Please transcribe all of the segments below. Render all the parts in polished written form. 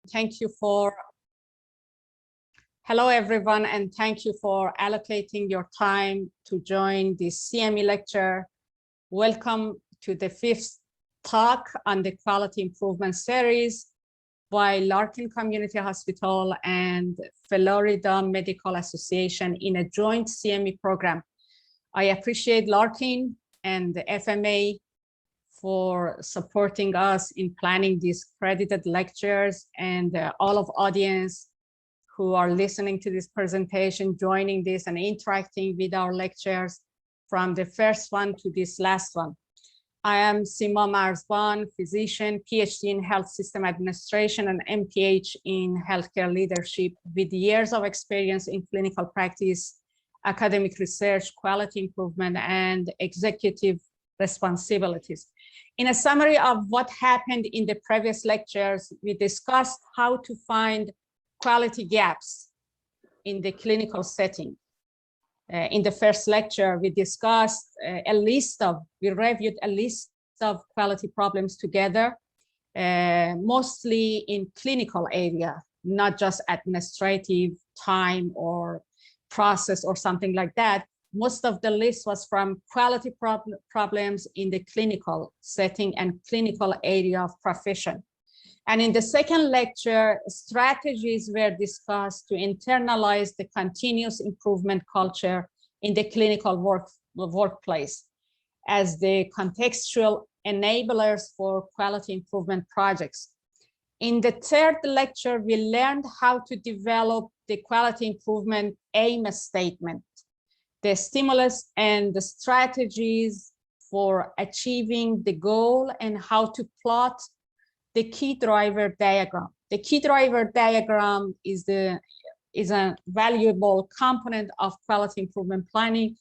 Thank you for, hello everyone, and thank you for allocating your time to join this CME lecture. Welcome to the 5th talk on the quality improvement series by Larkin Community Hospital and Florida Medical Association in a joint CME program. I appreciate Larkin and the FMA for supporting us in planning these credited lectures, and all of audience who are listening to this presentation, joining this and interacting with our lectures from the first one to this last one. I am Sima Marzban, physician, PhD in health system administration and MPH in healthcare leadership with years of experience in clinical practice, academic research, quality improvement, and executive responsibilities. In a summary of what happened in the previous lectures, we discussed how to find quality gaps in the clinical setting. In the first lecture, we discussed we reviewed a list of quality problems together, mostly in clinical area, not just administrative time or process or something like that. Most of the list was from quality problems in the clinical setting and clinical area of profession. And in the second lecture, strategies were discussed to internalize the continuous improvement culture in the clinical workplace as the contextual enablers for quality improvement projects. In the third lecture, we learned how to develop the quality improvement aim statement, the stimulus and the strategies for achieving the goal, and how to plot the key driver diagram. The key driver diagram is a valuable component of quality improvement planning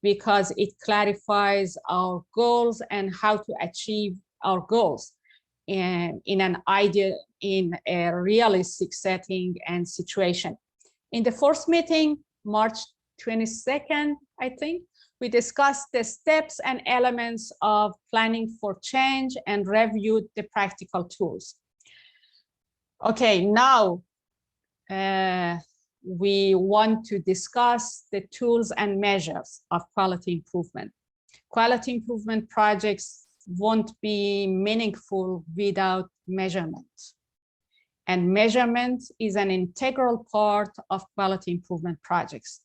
because it clarifies our goals and how to achieve our goals in a realistic setting and situation. In the fourth meeting, March 22nd, I think, we discussed the steps and elements of planning for change and reviewed the practical tools. Okay, now we want to discuss the tools and measures of quality improvement. Quality improvement projects won't be meaningful without measurement. And measurement is an integral part of quality improvement projects.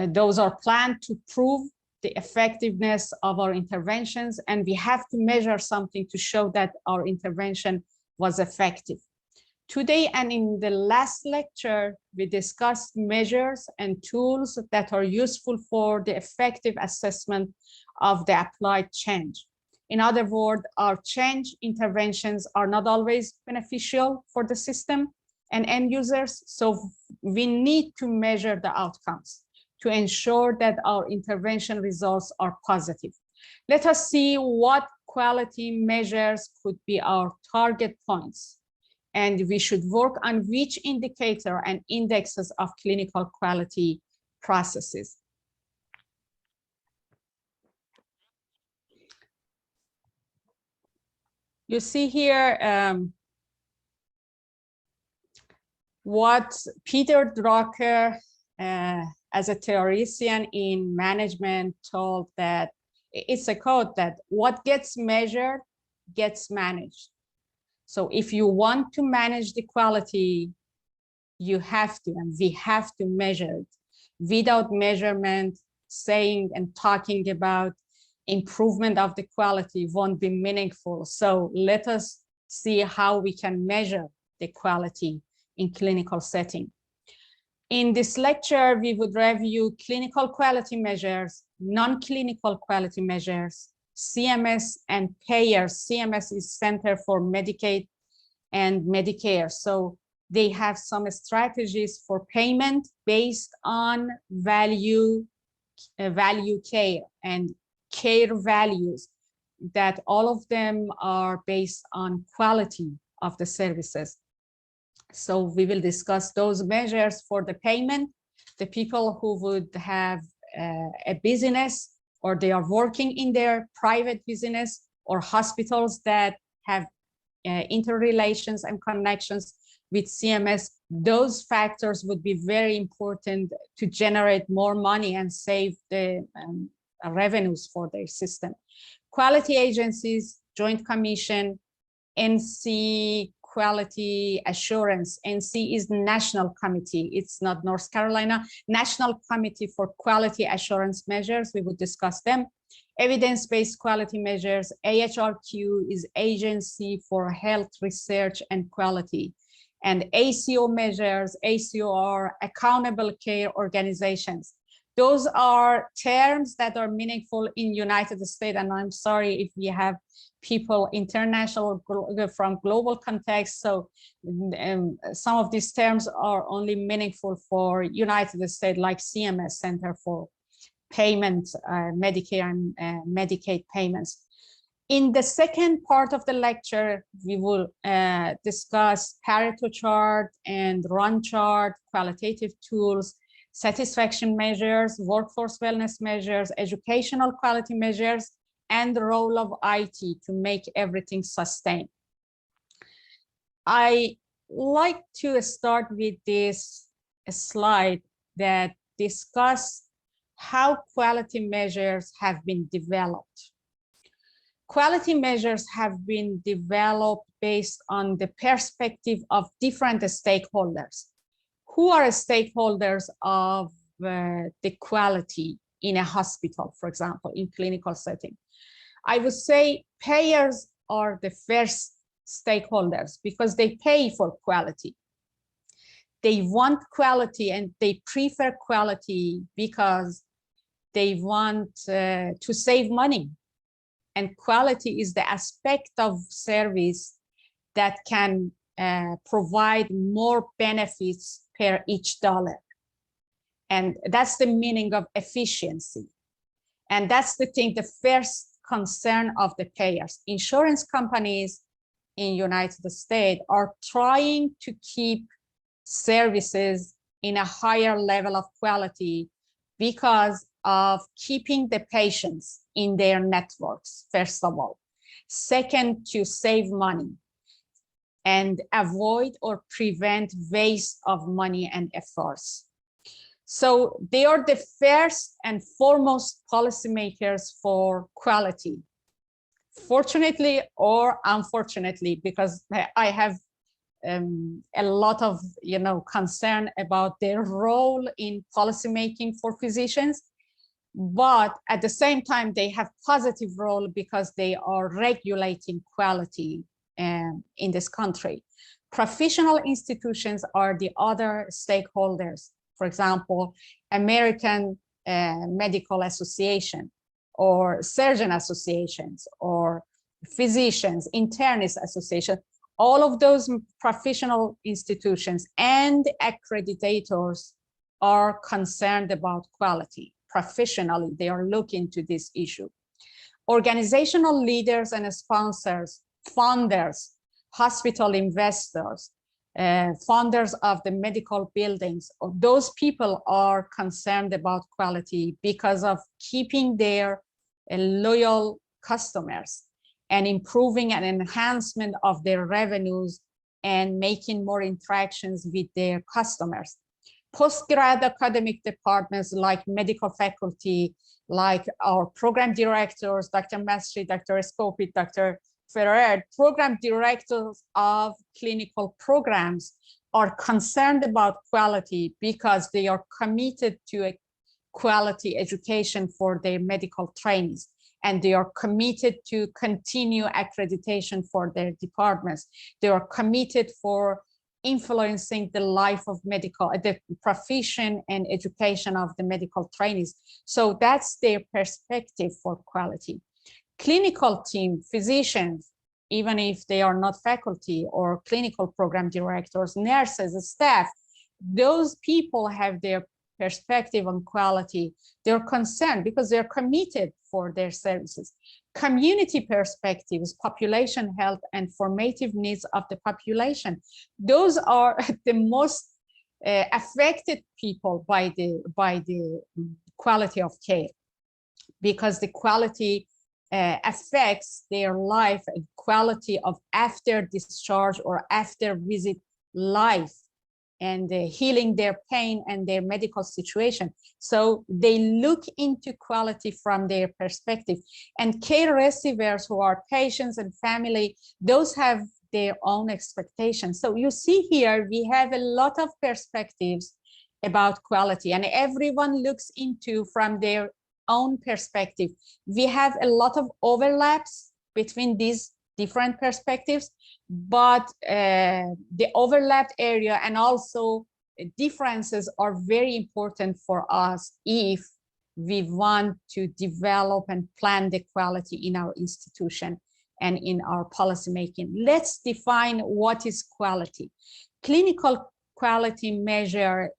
Those are planned to prove the effectiveness of our interventions, and we have to measure something to show that our intervention was effective. Today and in the last lecture, we discussed measures and tools that are useful for the effective assessment of the applied change. In other words, our change interventions are not always beneficial for the system and end users, so we need to measure the outcomes to ensure that our intervention results are positive. Let us see what quality measures could be our target points, and we should work on which indicator and indexes of clinical quality processes. You see here what Peter Drucker, as a theoretician in management, told that it's a quote that what gets measured gets managed. So if you want to manage the quality, you have to, and we have to measure it. Without measurement, saying and talking about improvement of the quality won't be meaningful. So let us see how we can measure the quality in clinical setting. In this lecture, we would review clinical quality measures, non-clinical quality measures, CMS and payers. CMS is Center for Medicaid and Medicare. So they have some strategies for payment based on value care and care values, that all of them are based on quality of the services. So we will discuss those measures for the payment, the people who would have a business or they are working in their private business, or hospitals that have interrelations and connections with CMS, those factors would be very important to generate more money and save the revenues for their system. Quality agencies, Joint Commission, NC Quality Assurance. NC is National Committee. It's not North Carolina. National Committee for Quality Assurance Measures. We would discuss them. Evidence-based quality measures. AHRQ is Agency for Health Research and Quality. And ACO measures, ACOR, accountable care organizations. Those are terms that are meaningful in United States, and I'm sorry if we have people international from global context. So some of these terms are only meaningful for United States, like CMS, Center for Payment, Medicare and Medicaid payments. In the second part of the lecture, we will discuss Pareto chart and run chart, qualitative tools, satisfaction measures, workforce wellness measures, educational quality measures, and the role of IT to make everything sustained. I like to start with this slide that discusses how quality measures have been developed. Quality measures have been developed based on the perspective of different stakeholders. Who are stakeholders of the quality in a hospital, for example, in clinical setting? I would say payers are the first stakeholders because they pay for quality. They want quality and they prefer quality because they want to save money. And quality is the aspect of service that can provide more benefits per each dollar. And that's the meaning of efficiency. And that's the thing, the first concern of the payers. Insurance companies in United States are trying to keep services in a higher level of quality because of keeping the patients in their networks, first of all. Second, to save money and avoid or prevent waste of money and efforts. So they are the first and foremost policymakers for quality. Fortunately or unfortunately, because I have a lot of concern about their role in policymaking for physicians, but at the same time they have positive role because they are regulating quality in this country. Professional institutions are the other stakeholders. For example, American Medical Association or surgeon associations or physicians, internists association. All of those professional institutions and accreditators are concerned about quality. Professionally, they are looking to this issue. Organizational leaders and sponsors, funders, hospital investors, funders of the medical buildings, those people are concerned about quality because of keeping their loyal customers and improving and enhancement of their revenues and making more interactions with their customers. Postgrad academic departments like medical faculty, like our program directors, Dr. Mastri, Dr. Scopit, Dr. Ferrer, program directors of clinical programs are concerned about quality because they are committed to a quality education for their medical trainees. And they are committed to continue accreditation for their departments. They are committed for influencing the life of the profession and education of the medical trainees. So that's their perspective for quality. Clinical team, physicians, even if they are not faculty or clinical program directors, nurses, staff, those people have their perspective on quality. They're concerned because they're committed for their services. Community perspectives, population health, and formative needs of the population. Those are the most affected people by the quality of care, because the quality affects their life and quality of after discharge or after visit life, and healing their pain and their medical situation. So they look into quality from their perspective. And care receivers, who are patients and family, those have their own expectations. So you see here, we have a lot of perspectives about quality, and everyone looks into from their own perspective. We have a lot of overlaps between these different perspectives, but the overlapped area and also differences are very important for us if we want to develop and plan the quality in our institution and in our policy making. Let's define what is quality. Clinical quality measure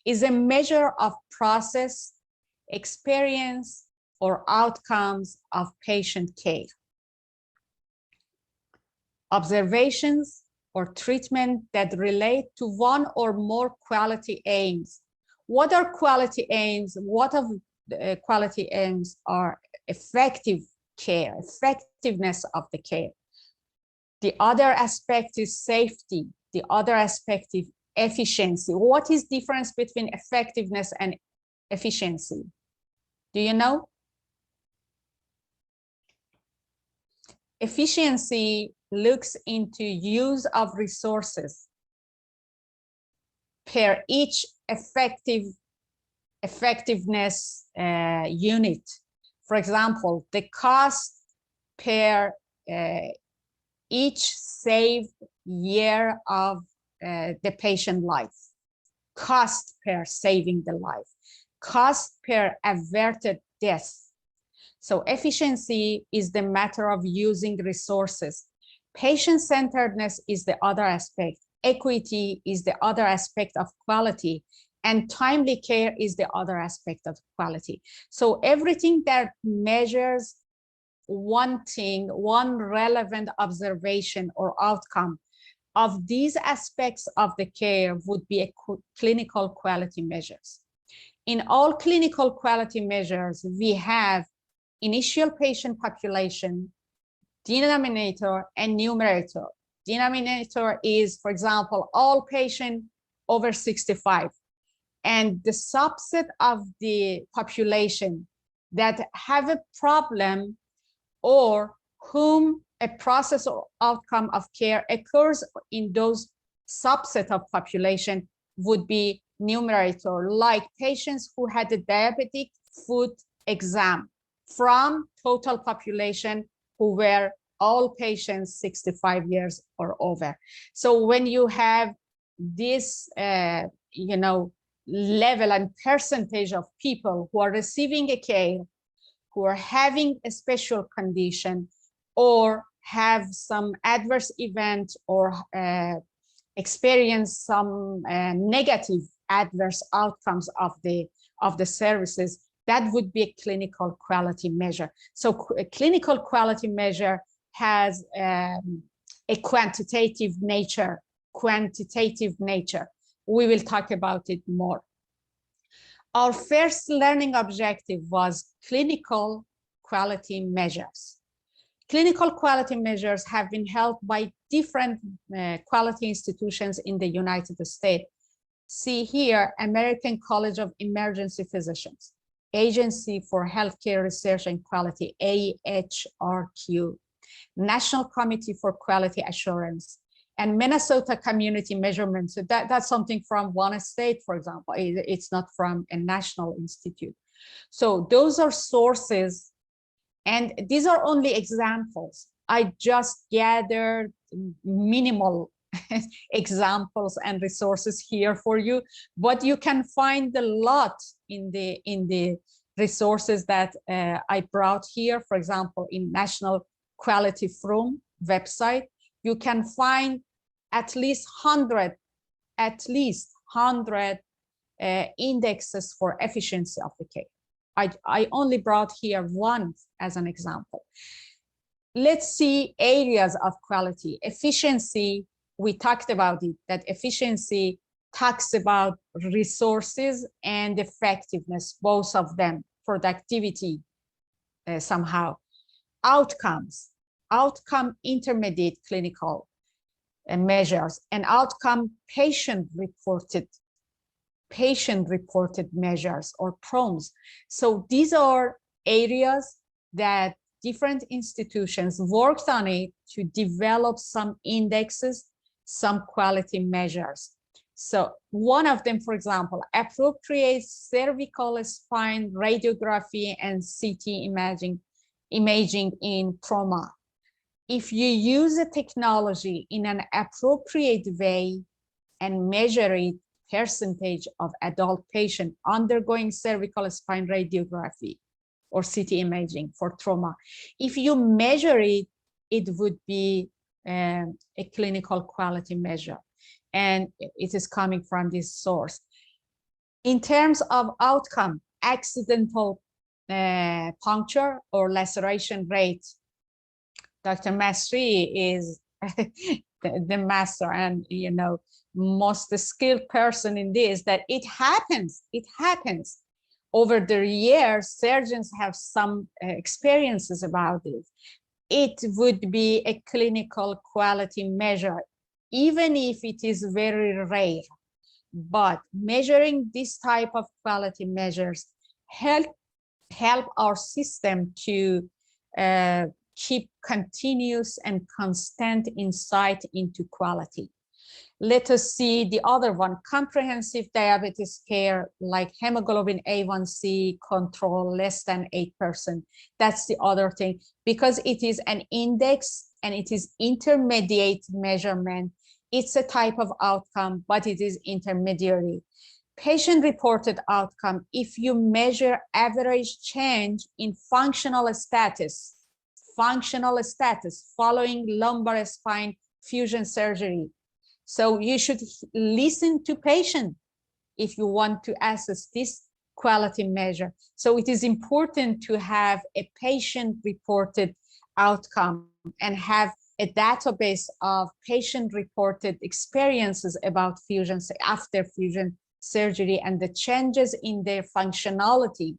is a measure of process, experience, or outcomes of patient care. Observations or treatment that relate to one or more quality aims. What are quality aims? What of the quality aims are effective care, effectiveness of the care. The other aspect is safety. The other aspect is efficiency. What is the difference between effectiveness and efficiency? Do you know? Efficiency looks into use of resources per each effectiveness unit. For example, the cost per each saved year of the patient life, cost per saving the life, cost per averted death. So efficiency is the matter of using resources. Patient-centeredness is the other aspect. Equity is the other aspect of quality. And timely care is the other aspect of quality. So everything that measures one thing, one relevant observation or outcome of these aspects of the care would be a clinical quality measures. In all clinical quality measures, we have initial patient population, denominator, and numerator. Denominator is, for example, all patients over 65. And the subset of the population that have a problem or whom a process or outcome of care occurs in those subset of population would be numerator, like patients who had a diabetic foot exam from total population who were all patients 65 years or over. So when you have this, level and percentage of people who are receiving a care, who are having a special condition, or have some adverse event or experience some negative adverse outcomes of the services, that would be a clinical quality measure. So a clinical quality measure has a quantitative nature. We will talk about it more. Our first learning objective was clinical quality measures. Clinical quality measures have been held by different quality institutions in the United States. See here, American College of Emergency Physicians, Agency for Healthcare Research and Quality, AHRQ, National Committee for Quality Assurance, and Minnesota Community Measurement. So that's something from one state, for example. It's not from a national institute. So those are sources, and these are only examples. I just gathered minimal examples and resources here for you, but you can find a lot in the resources that I brought here. For example, in National Quality Forum website, you can find at least 100 indexes for efficiency of the care. I only brought here one as an example. Let's see areas of quality. Efficiency, we talked about it, that efficiency talks about resources and effectiveness, both of them, productivity, somehow. Outcomes, outcome intermediate clinical measures, and outcome patient-reported measures or PROMs. So these are areas that different institutions worked on it to develop some indexes, some quality measures. So one of them, for example, appropriate cervical spine radiography and CT imaging in trauma. If you use a technology in an appropriate way and measure it percentage of adult patient undergoing cervical spine radiography or CT imaging for trauma, if you measure it, it would be a clinical quality measure, and it is coming from this source. In terms of outcome, accidental puncture or laceration rate, Dr. Masri is the master and, you know, most skilled person in this, that it happens. Over the years, surgeons have some experiences about it. It would be a clinical quality measure, even if it is very rare. But measuring this type of quality measures help our system to keep continuous and constant insight into quality. Let us see the other one, comprehensive diabetes care, like hemoglobin A1C control less than 8%. That's the other thing, because it is an index and it is intermediate measurement. It's a type of outcome, but it is intermediary. Patient-reported outcome, if you measure average change in functional status following lumbar spine fusion surgery. So you should listen to patient if you want to assess this quality measure. So it is important to have a patient-reported outcome and have a database of patient-reported experiences about fusion after fusion surgery and the changes in their functionality,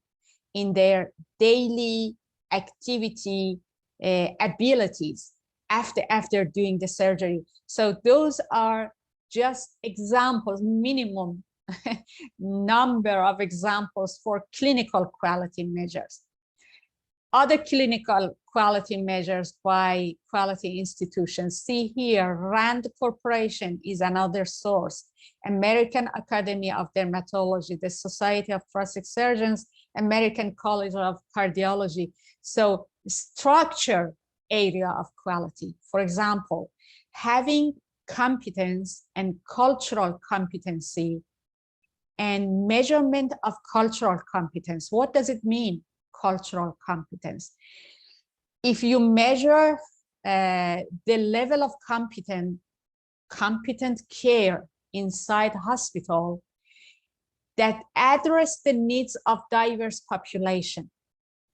in their daily activity abilities after doing the surgery. So those are just examples, minimum number of examples for clinical quality measures. Other clinical quality measures by quality institutions. See here, RAND Corporation is another source. American Academy of Dermatology, the Society of Thoracic Surgeons, American College of Cardiology. So structure area of quality. For example, having competence and cultural competency and measurement of cultural competence. What does it mean, cultural competence? If you measure the level of competent care inside hospital that address the needs of diverse population,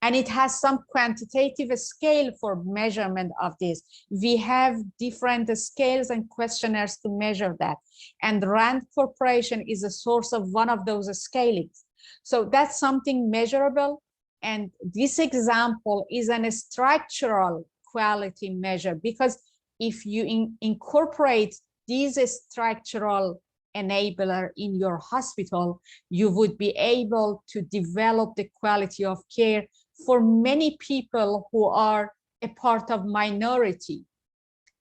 and it has some quantitative scale for measurement of this. We have different scales and questionnaires to measure that. And RAND Corporation is a source of one of those scalings. So that's something measurable. And this example is a structural quality measure, because if you incorporate these structural enabler in your hospital, you would be able to develop the quality of care for many people who are a part of minority,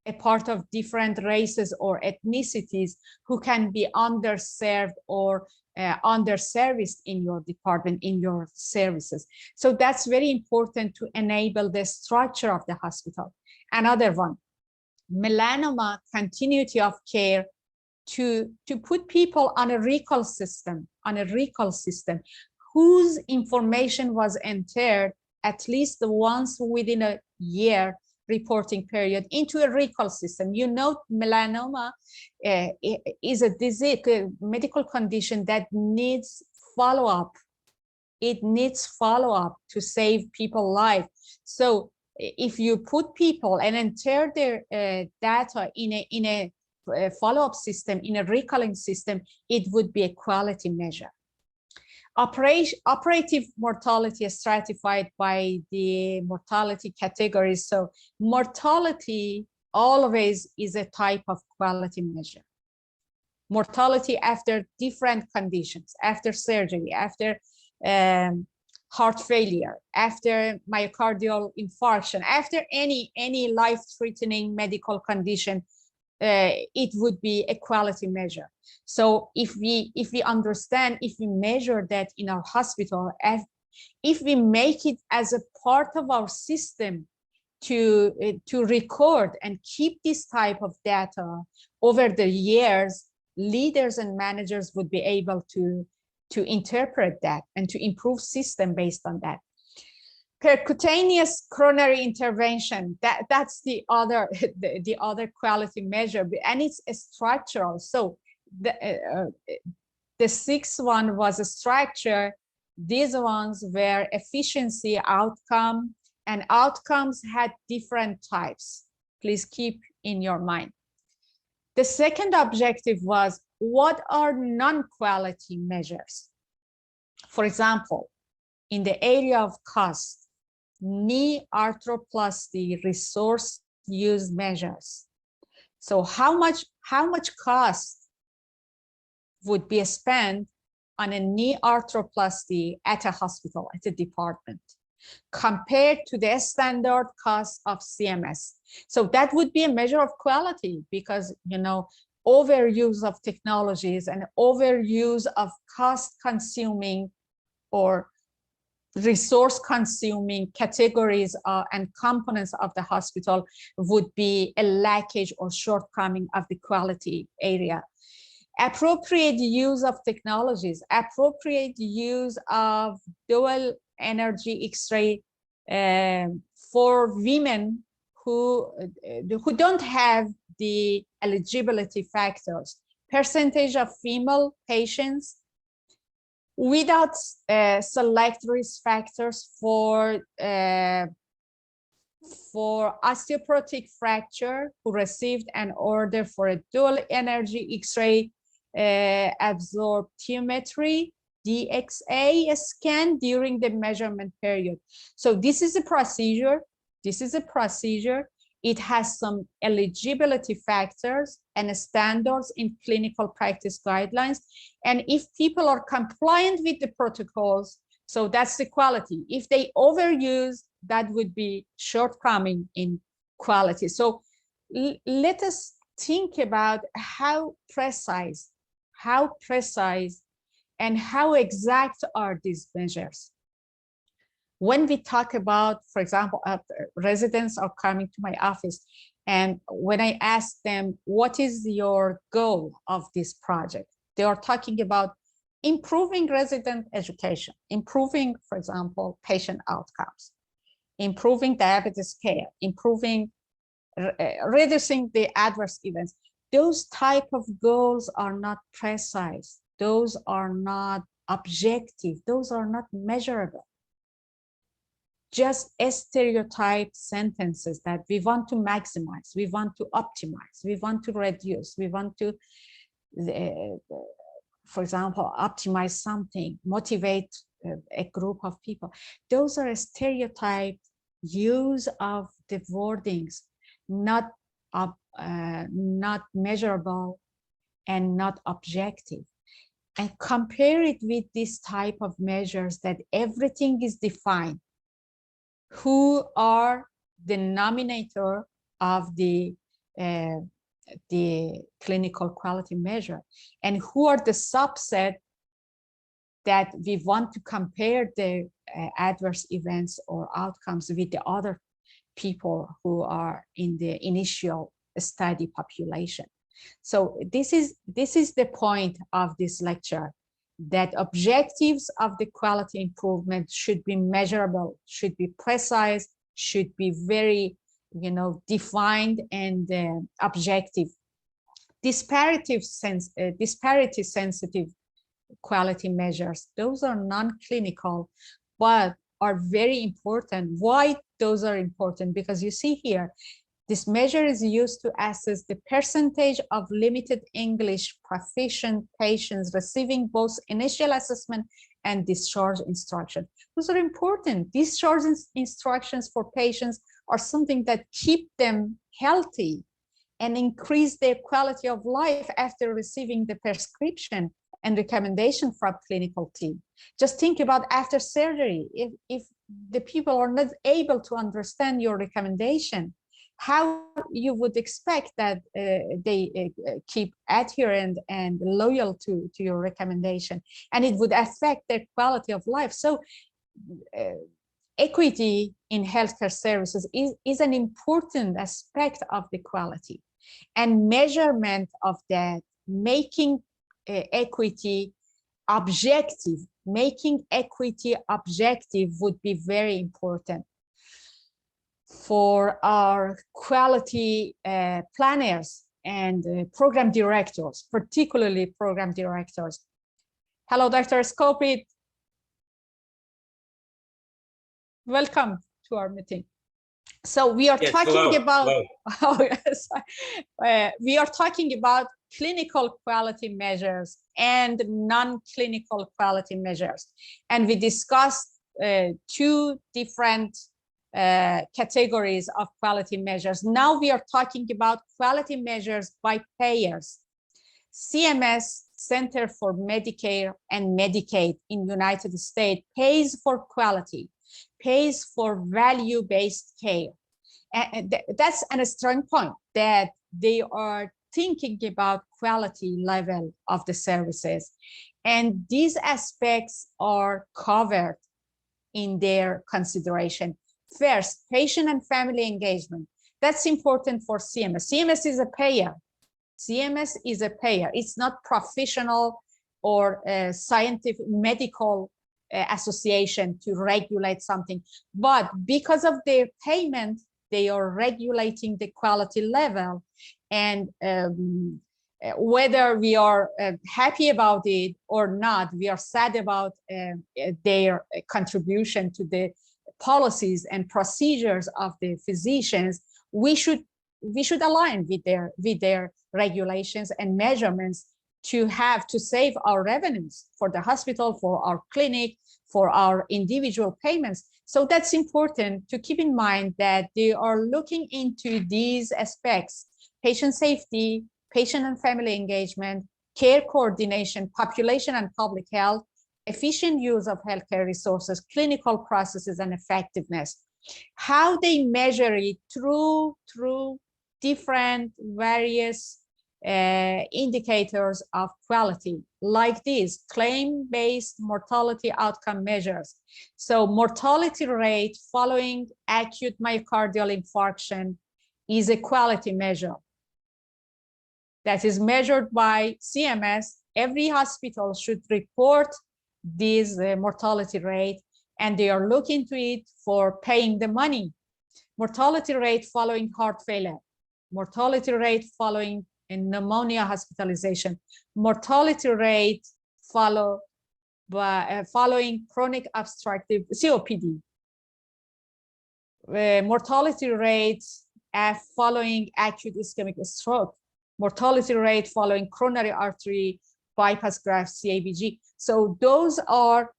a part of different races or ethnicities who can be underserved or underserviced in your department, in your services. So that's very important to enable the structure of the hospital. Another one, melanoma continuity of care, to put people on a recall system, whose information was entered at least once within a year reporting period into a recall system. You know, melanoma is a disease, a medical condition that needs follow-up. It needs follow-up to save people's life. So if you put people and enter their data in a follow-up system, in a recalling system, it would be a quality measure. Operative mortality is stratified by the mortality categories. So mortality always is a type of quality measure. Mortality after different conditions, after surgery, after heart failure, after myocardial infarction, after any life-threatening medical condition, it would be a quality measure. So if we understand, if we measure that in our hospital, if we make it as a part of our system to record and keep this type of data over the years, leaders and managers would be able to interpret that and to improve system based on that. Percutaneous coronary intervention, that's the other the other quality measure, and it's structural. So the sixth one was a structure. These ones were efficiency, outcome, and outcomes had different types. Please keep in your mind. The second objective was, what are non-quality measures? For example, in the area of cost, knee arthroplasty resource use measures. So how much cost would be spent on a knee arthroplasty at a hospital, at a department, compared to the standard cost of CMS? So that would be a measure of quality, because, you know, overuse of technologies and overuse of cost consuming or resource consuming categories and components of the hospital would be a lackage or shortcoming of the quality area. Appropriate use of technologies, appropriate use of dual energy X-ray for women who don't have the eligibility factors, percentage of female patients without select risk factors for osteoporotic fracture who received an order for a dual energy X-ray absorptiometry DXA scan during the measurement period. So this is a procedure. This is a procedure. It has some eligibility factors and standards in clinical practice guidelines. And if people are compliant with the protocols, so that's the quality. If they overuse, that would be shortcoming in quality. So let us think about how precise and how exact are these measures. When we talk about, for example, residents are coming to my office, and when I ask them, what is your goal of this project? They are talking about improving resident education, improving, for example, patient outcomes, improving diabetes care, improving, reducing the adverse events. Those type of goals are not precise. Those are not objective. Those are not measurable. Just stereotype sentences that we want to maximize, we want to optimize, we want to reduce, we want to, for example, optimize something, motivate a group of people. Those are stereotyped use of the wordings, not measurable and not objective. And compare it with this type of measures that everything is defined. Who are the denominator of the clinical quality measure, and who are the subset that we want to compare the adverse events or outcomes with the other people who are in the initial study population. So this is the point of this lecture, that objectives of the quality improvement should be measurable, should be precise, should be very, defined and objective. Disparity sensitive quality measures, those are non-clinical, but are very important. Why those are important? Because you see here, this measure is used to assess the percentage of limited English proficient patients receiving both initial assessment and discharge instruction. Those are important. Discharge instructions for patients are something that keep them healthy and increase their quality of life after receiving the prescription and recommendation from clinical team. Just think about after surgery, if the people are not able to understand your recommendation, how you would expect that they keep adherent and loyal to your recommendation, and it would affect their quality of life. So equity in healthcare services is an important aspect of the quality, and measurement of that, making equity objective, would be very important for our quality planners and program directors, particularly program directors. Hello, Dr. Scopit. Welcome to our meeting. So we are talking about we are talking about clinical quality measures and non-clinical quality measures, and we discussed two different categories of quality measures. Now we are talking about quality measures by payers. CMS, Center for Medicare and Medicaid in United States, pays for quality, pays for value-based care. And that's a strong point, that they are thinking about quality level of the services. And these aspects are covered in their consideration. First, patient and family engagement. That's important for CMS. CMS is a payer. CMS is a payer. It's not professional or scientific medical association to regulate something, but because of their payment, they are regulating the quality level. And whether we are happy about it or not, we are sad about their contribution to the policies and procedures of the physicians. We should align with their regulations and measurements to save our revenues for the hospital, for our clinic, for our individual payments. So that's important to keep in mind, that they are looking into these aspects: patient safety, patient and family engagement, care coordination, population and public health, efficient use of healthcare resources, clinical processes, and effectiveness. How they measure it through different various indicators of quality, like these claim-based mortality outcome measures. So mortality rate following acute myocardial infarction is a quality measure that is measured by CMS. Every hospital should report this mortality rate, and they are looking to it for paying the money. Mortality rate following heart failure, mortality rate following pneumonia hospitalization, mortality rate following chronic obstructive COPD, mortality rate following acute ischemic stroke, mortality rate following coronary artery bypass graft, CABG. So those are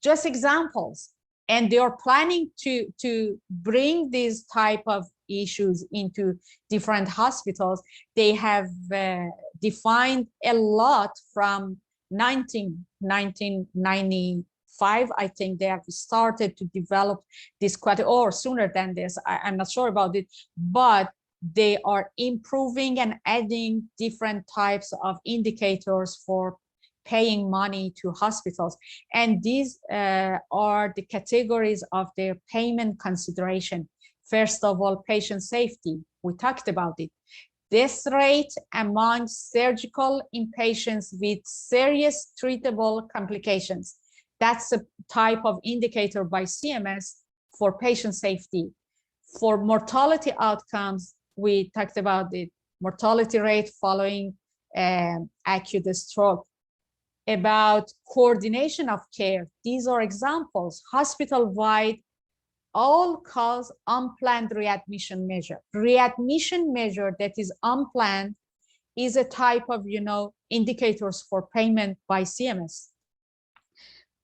just examples, and they are planning to bring these type of issues into different hospitals. They have defined a lot from 1995. I think they have started to develop this quality, or sooner than this, I'm not sure about it, but they are improving and adding different types of indicators for paying money to hospitals. And these are the categories of their payment consideration. First of all, patient safety. We talked about it. Death rate among surgical inpatients with serious treatable complications. That's a type of indicator by CMS for patient safety. For mortality outcomes, we talked about the mortality rate following acute stroke. About coordination of care, these are examples. Hospital-wide all-cause unplanned readmission measure. Readmission measure that is unplanned is a type of, indicators for payment by CMS.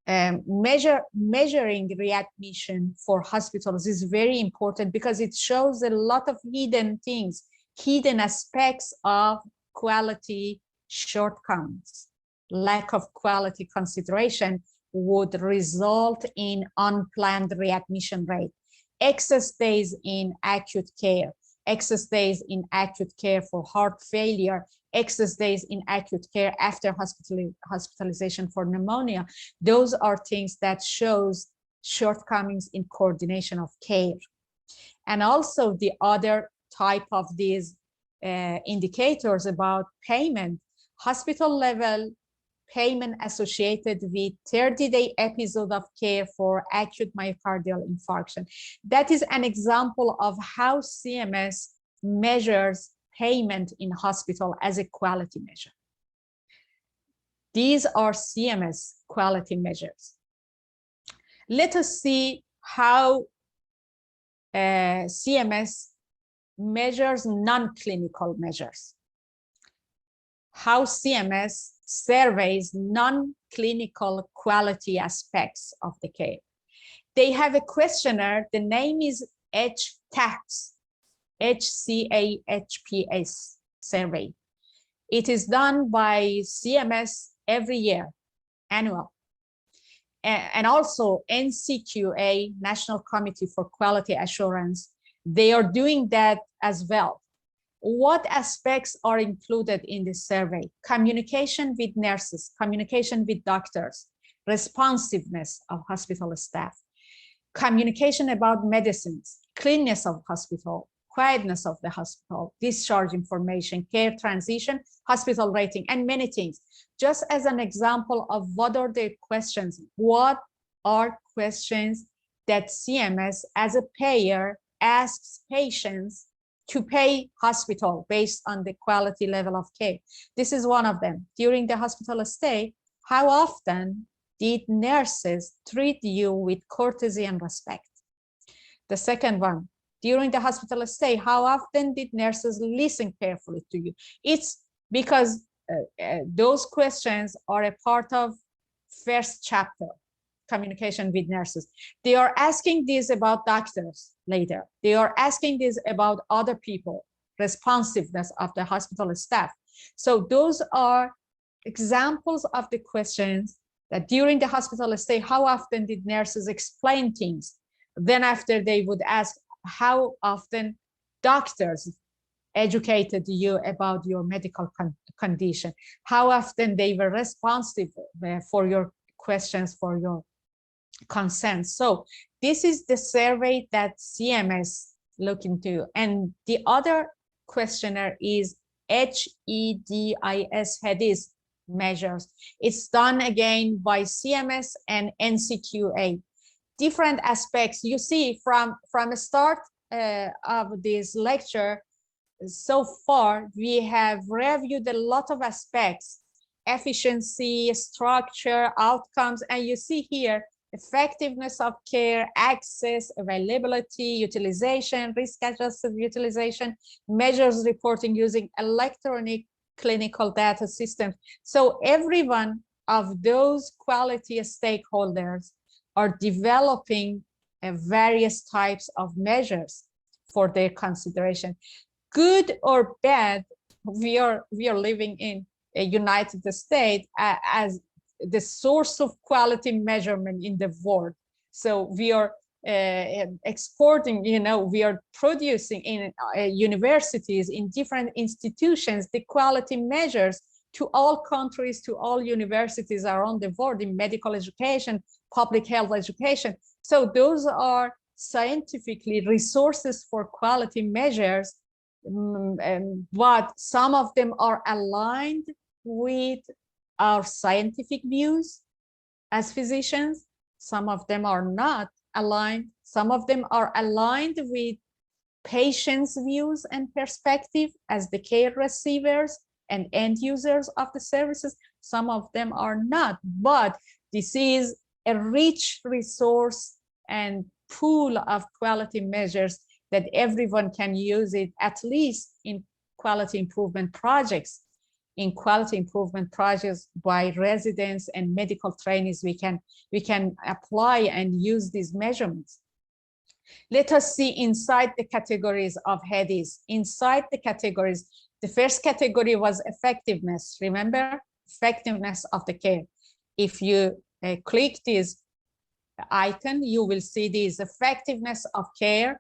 measuring readmission for hospitals is very important because it shows a lot of hidden things, hidden aspects of quality shortcomings. Lack of quality consideration would result in unplanned readmission rate, excess days in acute care, excess days in acute care for heart failure, excess days in acute care after hospitalization for pneumonia. Those are things that shows shortcomings in coordination of care. And also the other type of these indicators about payment, hospital level payment associated with 30-day episode of care for acute myocardial infarction. That is an example of how CMS measures payment in hospital as a quality measure. These are CMS quality measures. Let us see how CMS measures non-clinical measures. How CMS surveys non-clinical quality aspects of the care. They have a questionnaire. The name is HCAHPS, HCAHPS survey. It is done by CMS every year, annual. And also NCQA, National Committee for Quality Assurance, they are doing that as well. What aspects are included in this survey? Communication with nurses, communication with doctors, responsiveness of hospital staff, communication about medicines, cleanness of hospital, quietness of the hospital, discharge information, care transition, hospital rating, and many things. Just as an example of what are the questions, what are questions that CMS as a payer asks patients to pay hospital based on the quality level of care. This is one of them. During the hospital stay, how often did nurses treat you with courtesy and respect? The second one, during the hospital stay, how often did nurses listen carefully to you? It's because those questions are a part of first chapter, communication with nurses. They are asking this about doctors later. They are asking this about other people, responsiveness of the hospital staff. So those are examples of the questions that during the hospital stay, how often did nurses explain things? Then after they would ask, how often doctors educated you about your medical condition? How often they were responsive for your questions, for your consent? So this is the survey that CMS look into. And the other questionnaire is HEDIS measures. It's done again by CMS and NCQA. Different aspects you see from the start of this lecture. So far, we have reviewed a lot of aspects: efficiency, structure, outcomes, and you see here effectiveness of care, access, availability, utilization, risk-adjusted utilization, measures reporting using electronic clinical data systems. So every one of those quality stakeholders are developing various types of measures for their consideration. Good or bad, we are living in a United States as the source of quality measurement in the world. So we are exporting, we are producing in universities, in different institutions, the quality measures to all countries, to all universities around the world in medical education, public health education. So those are scientifically resources for quality measures, but some of them are aligned with our scientific views as physicians. Some of them are not aligned. Some of them are aligned with patients' views and perspective as the care receivers and end users of the services. Some of them are not, but this is a rich resource and pool of quality measures that everyone can use it, at least in quality improvement projects. in quality improvement projects by residents and medical trainees, we can apply and use these measurements. Let us see inside the categories of HEDIS. Inside the categories, the first category was effectiveness. Remember, effectiveness of the care. If you click this icon, you will see this effectiveness of care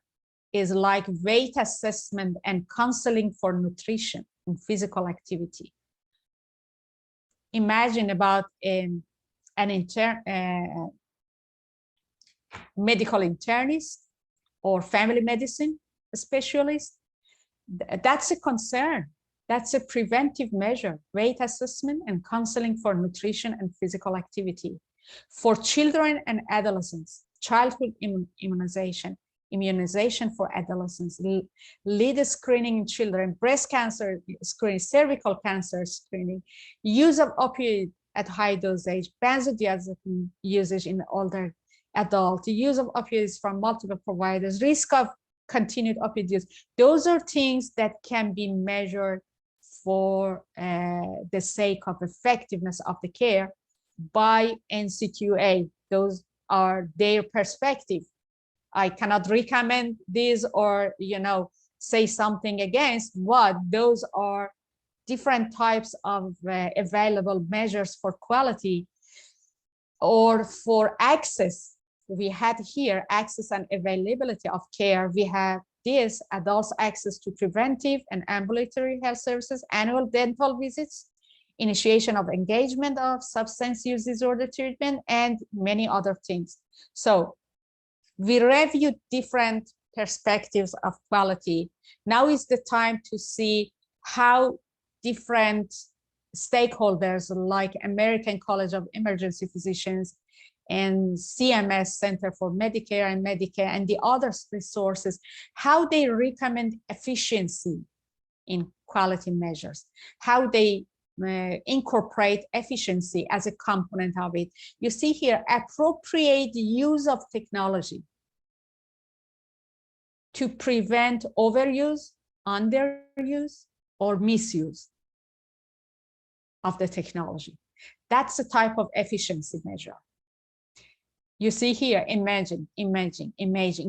is like weight assessment and counseling for nutrition and physical activity. Imagine about an medical internist or family medicine specialist. That's a concern. That's a preventive measure, weight assessment and counseling for nutrition and physical activity. For children and adolescents, childhood immunization for adolescents, lead screening in children, breast cancer screening, cervical cancer screening, use of opioid at high dosage, benzodiazepine usage in older adult, use of opioids from multiple providers, risk of continued opioid use. Those are things that can be measured for the sake of effectiveness of the care by NCQA. Those are their perspective. I cannot recommend this or, you know, say something against, but those are different types of available measures for quality or for access. We had here access and availability of care. We have this adults access to preventive and ambulatory health services, annual dental visits, initiation of engagement of substance use disorder treatment, and many other things. So we reviewed different perspectives of quality. Now is the time to see how different stakeholders like American College of Emergency Physicians and CMS, Center for Medicare and Medicaid, and the other resources, how they recommend efficiency in quality measures, how they incorporate efficiency as a component of it. You see here, appropriate use of technology to prevent overuse, underuse, or misuse of the technology. That's the type of efficiency measure. You see here, imaging.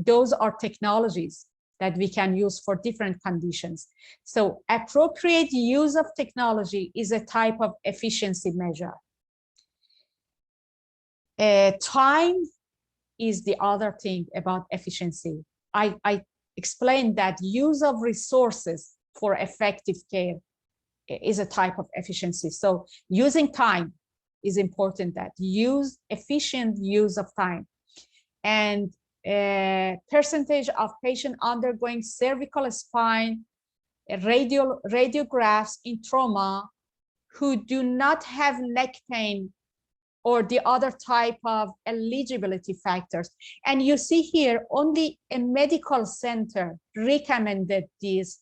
Those are technologies that we can use for different conditions. So appropriate use of technology is a type of efficiency measure. Time is the other thing about efficiency. I explained that use of resources for effective care is a type of efficiency. So using time is important, that efficient use of time. And percentage of patient undergoing cervical spine radiographs in trauma who do not have neck pain or the other type of eligibility factors. And you see here, only a medical center recommended this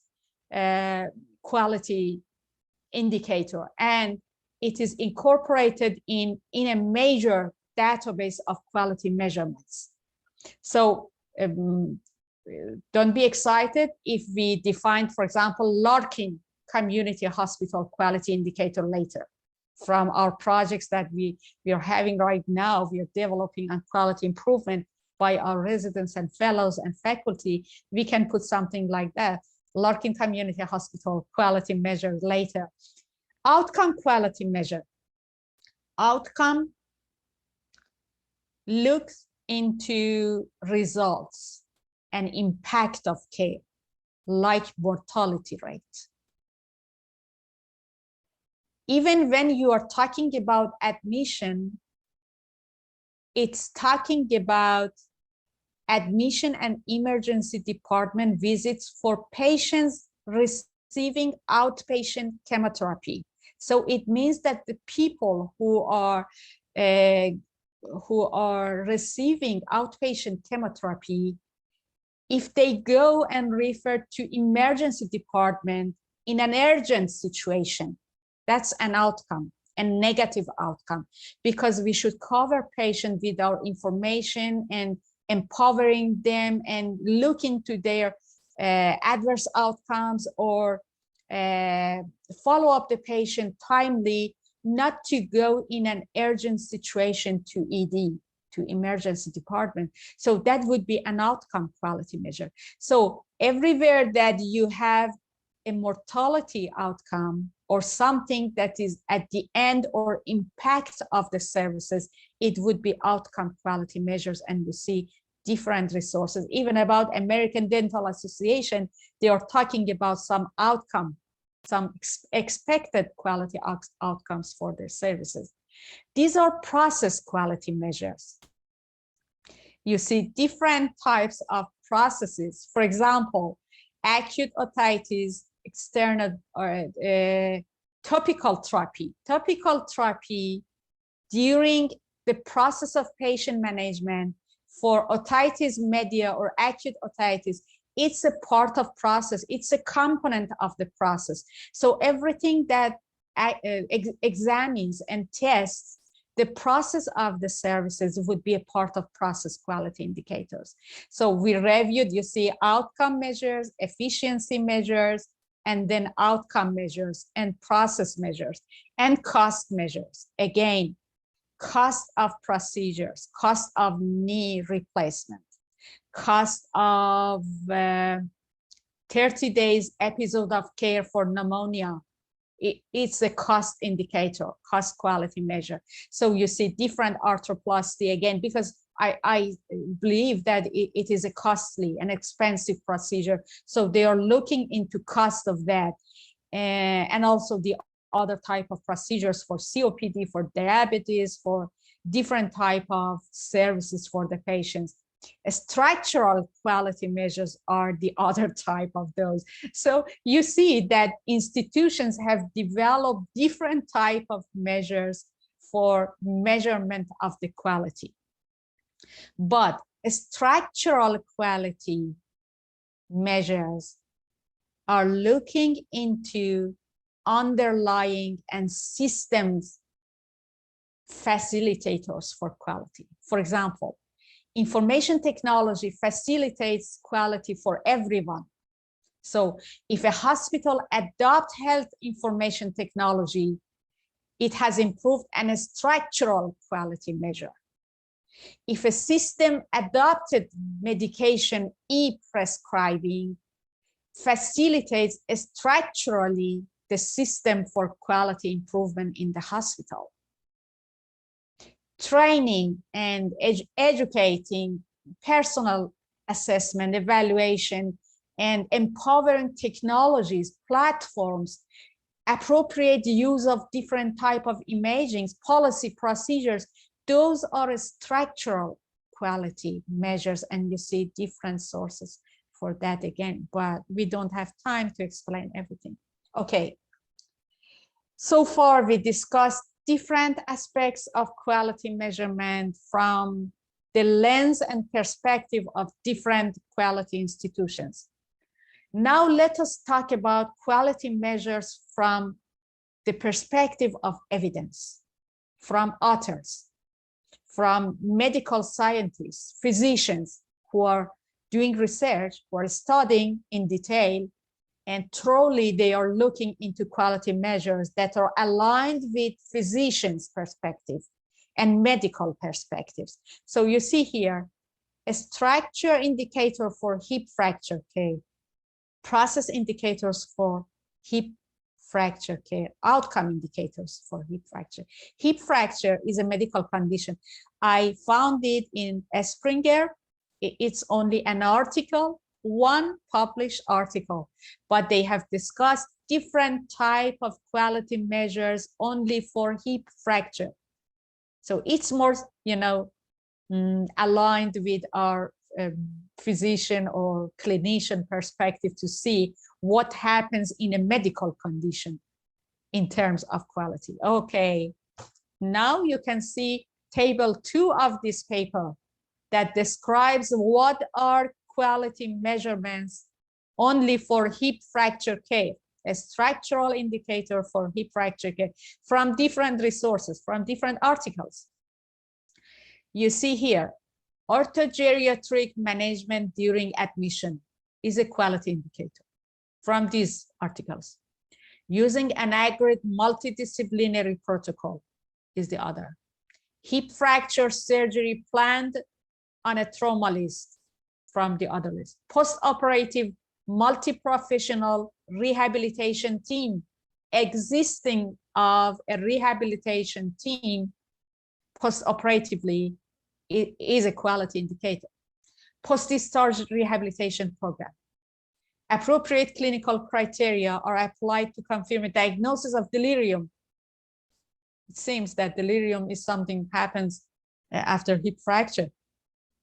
quality indicator, and it is incorporated in a major database of quality measurements. So don't be excited if we define, for example, Larkin Community Hospital Quality Indicator later. From our projects that we are having right now, we are developing on quality improvement by our residents and fellows and faculty, we can put something like that. Larkin Community Hospital Quality Measure later. Outcome quality measure. Outcome looks into results and impact of care, like mortality rate. Even when you are talking about admission, it's talking about admission and emergency department visits for patients receiving outpatient chemotherapy. So it means that the people who are receiving outpatient chemotherapy, if they go and refer to emergency department in an urgent situation, that's an outcome, a negative outcome, because we should cover patients with our information and empowering them and look into their adverse outcomes or follow up the patient timely, not to go in an urgent situation to ED, to emergency department. So that would be an outcome quality measure. So everywhere that you have a mortality outcome or something that is at the end or impact of the services, it would be outcome quality measures. And you see different resources, even about American Dental Association, they are talking about some outcome, some expected quality outcomes for their services. These are process quality measures. You see different types of processes. For example, acute otitis, external or topical therapy. Topical therapy during the process of patient management for otitis media or acute otitis, it's a part of process. It's a component of the process. So everything that examines and tests the process of the services would be a part of process quality indicators. So we reviewed, you see, outcome measures, efficiency measures, and then outcome measures and process measures and cost measures. Again, cost of procedures, cost of knee replacement, cost of 30 days episode of care for pneumonia. It's a cost indicator, cost quality measure. So you see different arthroplasty again, because I believe that it is a costly and expensive procedure. So they are looking into cost of that. And also the other type of procedures for COPD, for diabetes, for different type of services for the patients. Structural quality measures are the other type of those. So you see that institutions have developed different type of measures for measurement of the quality. But structural quality measures are looking into underlying and systems facilitators for quality. For example, information technology facilitates quality for everyone. So if a hospital adopts health information technology, it has improved a structural quality measure. If a system adopted medication e-prescribing, facilitates structurally the system for quality improvement in the hospital. Training and educating, personal assessment, evaluation, and empowering technologies, platforms, appropriate use of different type of imaging, policy, procedures, those are structural quality measures, and you see different sources for that again, but we don't have time to explain everything. Okay, so far we discussed different aspects of quality measurement from the lens and perspective of different quality institutions. Now let us talk about quality measures from the perspective of evidence, from authors, from medical scientists, physicians who are doing research, who are studying in detail, and thoroughly they are looking into quality measures that are aligned with physicians' perspective and medical perspectives. So you see here, a structure indicator for hip fracture care, process indicators for hip fracture care, outcome indicators for hip fracture. Hip fracture is a medical condition. I found it in Springer. It's only an article, one published article, but they have discussed different type of quality measures only for hip fracture. So it's more, aligned with our physician or clinician perspective to see what happens in a medical condition in terms of quality. Okay, now you can see table 2 of this paper that describes what are quality measurements only for hip fracture care, a structural indicator for hip fracture care from different resources, from different articles. You see here, orthogeriatric management during admission is a quality indicator from these articles. Using an aggregate multidisciplinary protocol is the other. Hip fracture surgery planned on a trauma list from the other list. Post-operative multi-professional rehabilitation team, existing of a rehabilitation team post-operatively is a quality indicator. Post-discharge rehabilitation program. Appropriate clinical criteria are applied to confirm a diagnosis of delirium. It seems that delirium is something happens after hip fracture,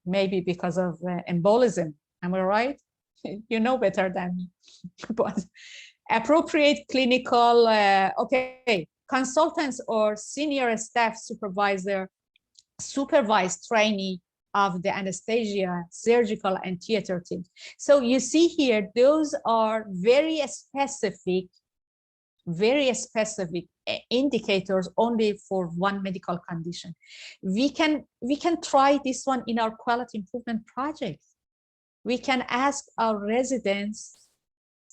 maybe because of embolism. Am I right? You know better than me. But appropriate clinical, okay, consultants or senior staff supervised training of the anesthesia, surgical, and theater teams. So you see here, those are very specific indicators only for one medical condition. We can try this one in our quality improvement project. We can ask our residents,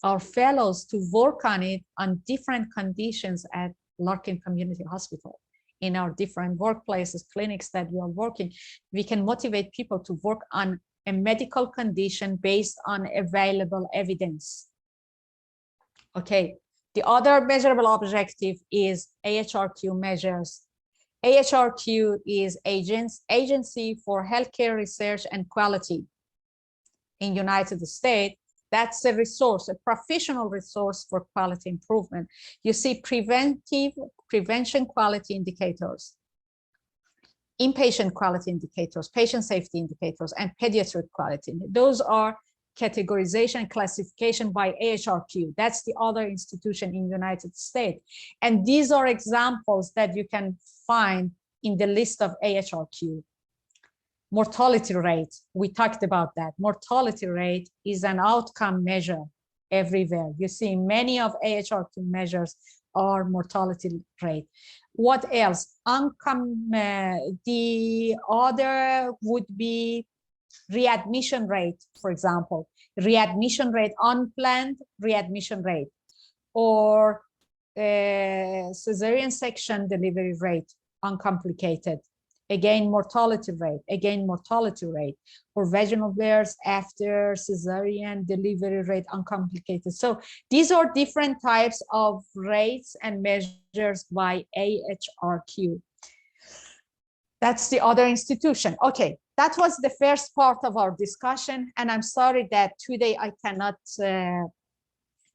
our fellows to work on it on different conditions at Larkin Community Hospital. In our different workplaces, clinics that we are working, we can motivate people to work on a medical condition based on available evidence. Okay, the other measurable objective is AHRQ measures. AHRQ is Agency for Healthcare Research and Quality in United States. That's a resource, a professional resource for quality improvement. You see prevention quality indicators, inpatient quality indicators, patient safety indicators, and pediatric quality. Those are categorization and classification by AHRQ. That's the other institution in the United States. And these are examples that you can find in the list of AHRQ. Mortality rate, we talked about that. Mortality rate is an outcome measure everywhere. You see many of AHRQ measures are mortality rate. What else? The other would be readmission rate, for example. Readmission rate, unplanned readmission rate, or cesarean section delivery rate, uncomplicated. Again, mortality rate, or vaginal births after cesarean delivery rate, uncomplicated. So these are different types of rates and measures by AHRQ. That's the other institution. Okay, that was the first part of our discussion. And I'm sorry that today I cannot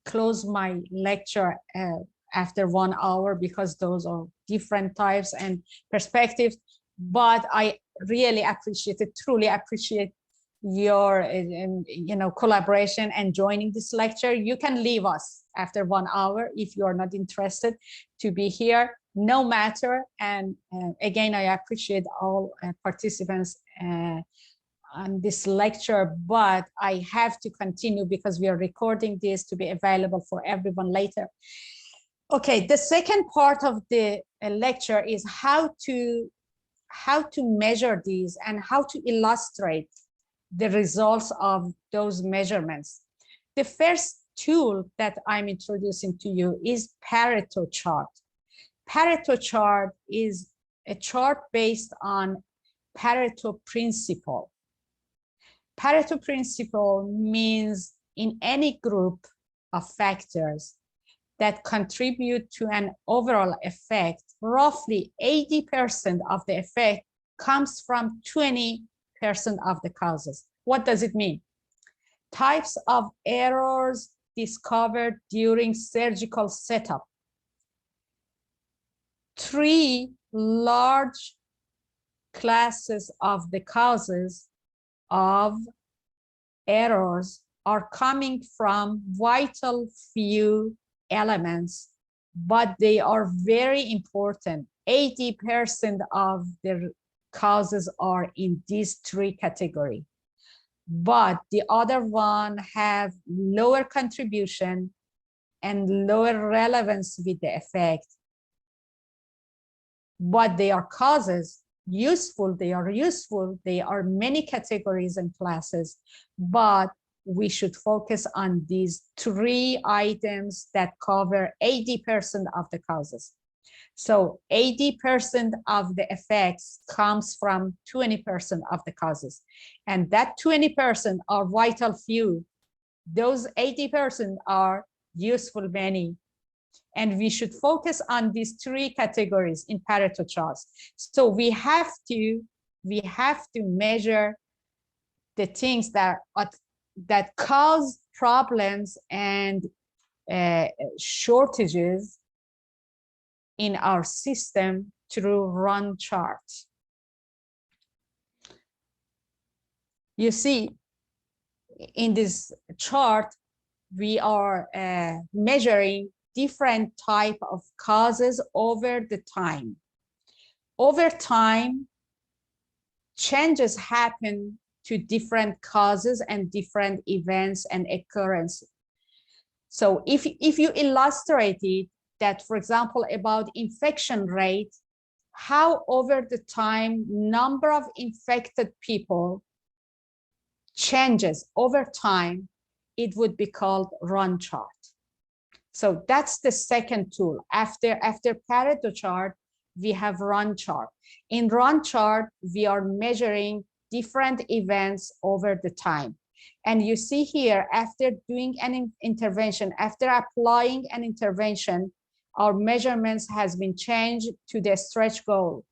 close my lecture after 1 hour because those are different types and perspectives. But I really appreciate it, truly appreciate your collaboration and joining this lecture. You can leave us after 1 hour if you are not interested to be here, no matter. And again, I appreciate all participants on this lecture, but I have to continue because we are recording this to be available for everyone later. Okay, the second part of the lecture is how to measure these and how to illustrate the results of those measurements. The first tool that I'm introducing to you is Pareto chart. Pareto chart is a chart based on Pareto principle. Pareto principle means in any group of factors that contribute to an overall effect, roughly 80% of the effect comes from 20% of the causes. What does it mean? Types of errors discovered during surgical setup. 3 large classes of the causes of errors are coming from vital few elements, but they are very important. 80% of the causes are in these 3 categories, but the other one have lower contribution and lower relevance with the effect, but they are causes, useful, they are useful, they are many categories and classes, but we should focus on these 3 items that cover 80% of the causes. So 80% of the effects comes from 20% of the causes. And that 20% are vital few. Those 80% are useful many. And we should focus on these 3 categories in Pareto charts. So we have to measure the things that cause problems and shortages in our system through run charts. You see, in this chart, we are measuring different type of causes over the time. Over time, changes happen to different causes and different events and occurrences. So if you illustrate it, that, for example, about infection rate, how over the time number of infected people changes over time, it would be called run chart. So that's the second tool. After Pareto chart, we have run chart. In run chart, we are measuring different events over the time. And you see here, after doing an intervention, after applying an intervention, our measurements has been changed to the stretch goal,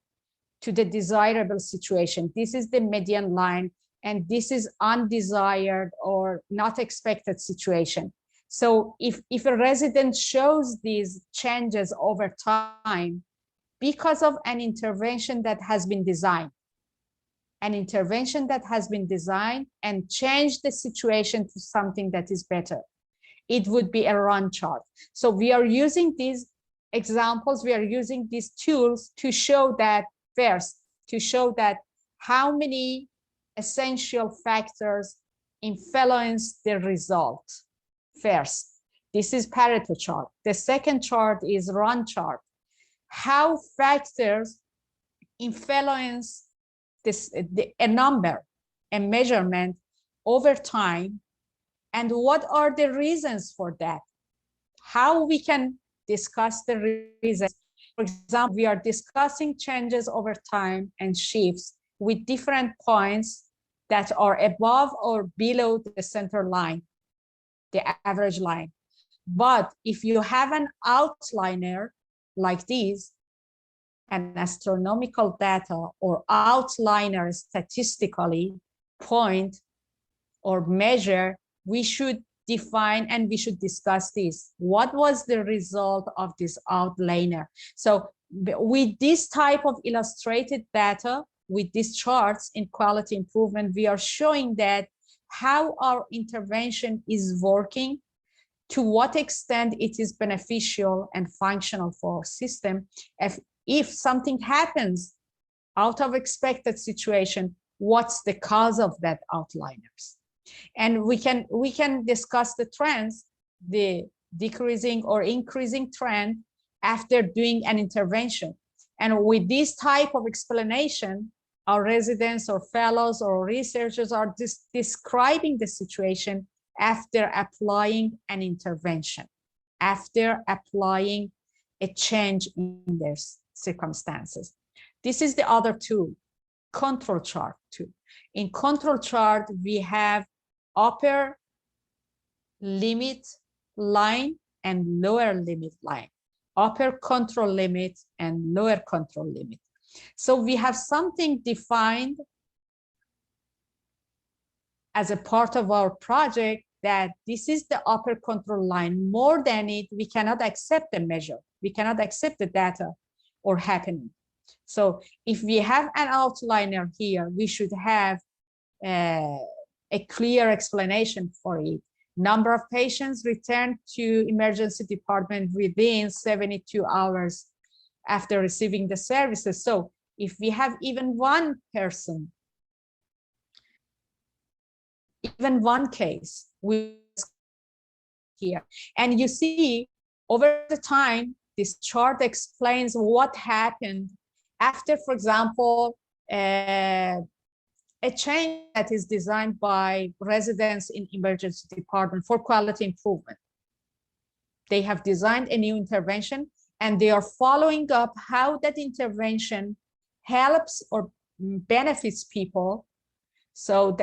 to the desirable situation. This is the median line, and this is undesired or not expected situation. So if a resident shows these changes over time because of an intervention that has been designed, and changed the situation to something that is better, it would be a run chart. So we are using these examples, we are using these tools to show that first, to show that how many essential factors influence the result. First, this is Pareto chart. The second chart is run chart. How factors influence a number, a measurement over time, and what are the reasons for that? How we can discuss the reasons. For example, we are discussing changes over time and shifts with different points that are above or below the center line, the average line. But if you have an outliner like this, an astronomical data or outliner statistically point or measure, we should define and we should discuss this. What was the result of this outliner? So with this type of illustrated data, with these charts in quality improvement, we are showing that how our intervention is working, to what extent it is beneficial and functional for our system. If something happens out of expected situation, what's the cause of that outliners? And we can discuss the trends, the decreasing or increasing trend after doing an intervention. And with this type of explanation, our residents or fellows or researchers are describing the situation after applying an intervention, after applying a change in their circumstances. This is the other tool, control chart tool. In control chart, we have upper limit line and lower limit line, upper control limit and lower control limit. So we have something defined as a part of our project that this is the upper control line. More than it, we cannot accept the measure. We cannot accept the data or happening. So if we have an outliner here, we should have a clear explanation for it. Number of patients returned to emergency department within 72 hours after receiving the services. So if we have even one person, even one case, we here, and you see over the time, this chart explains what happened after, for example, a a change that is designed by residents in emergency department for quality improvement. They have designed a new intervention and they are following up how that intervention helps or benefits people. So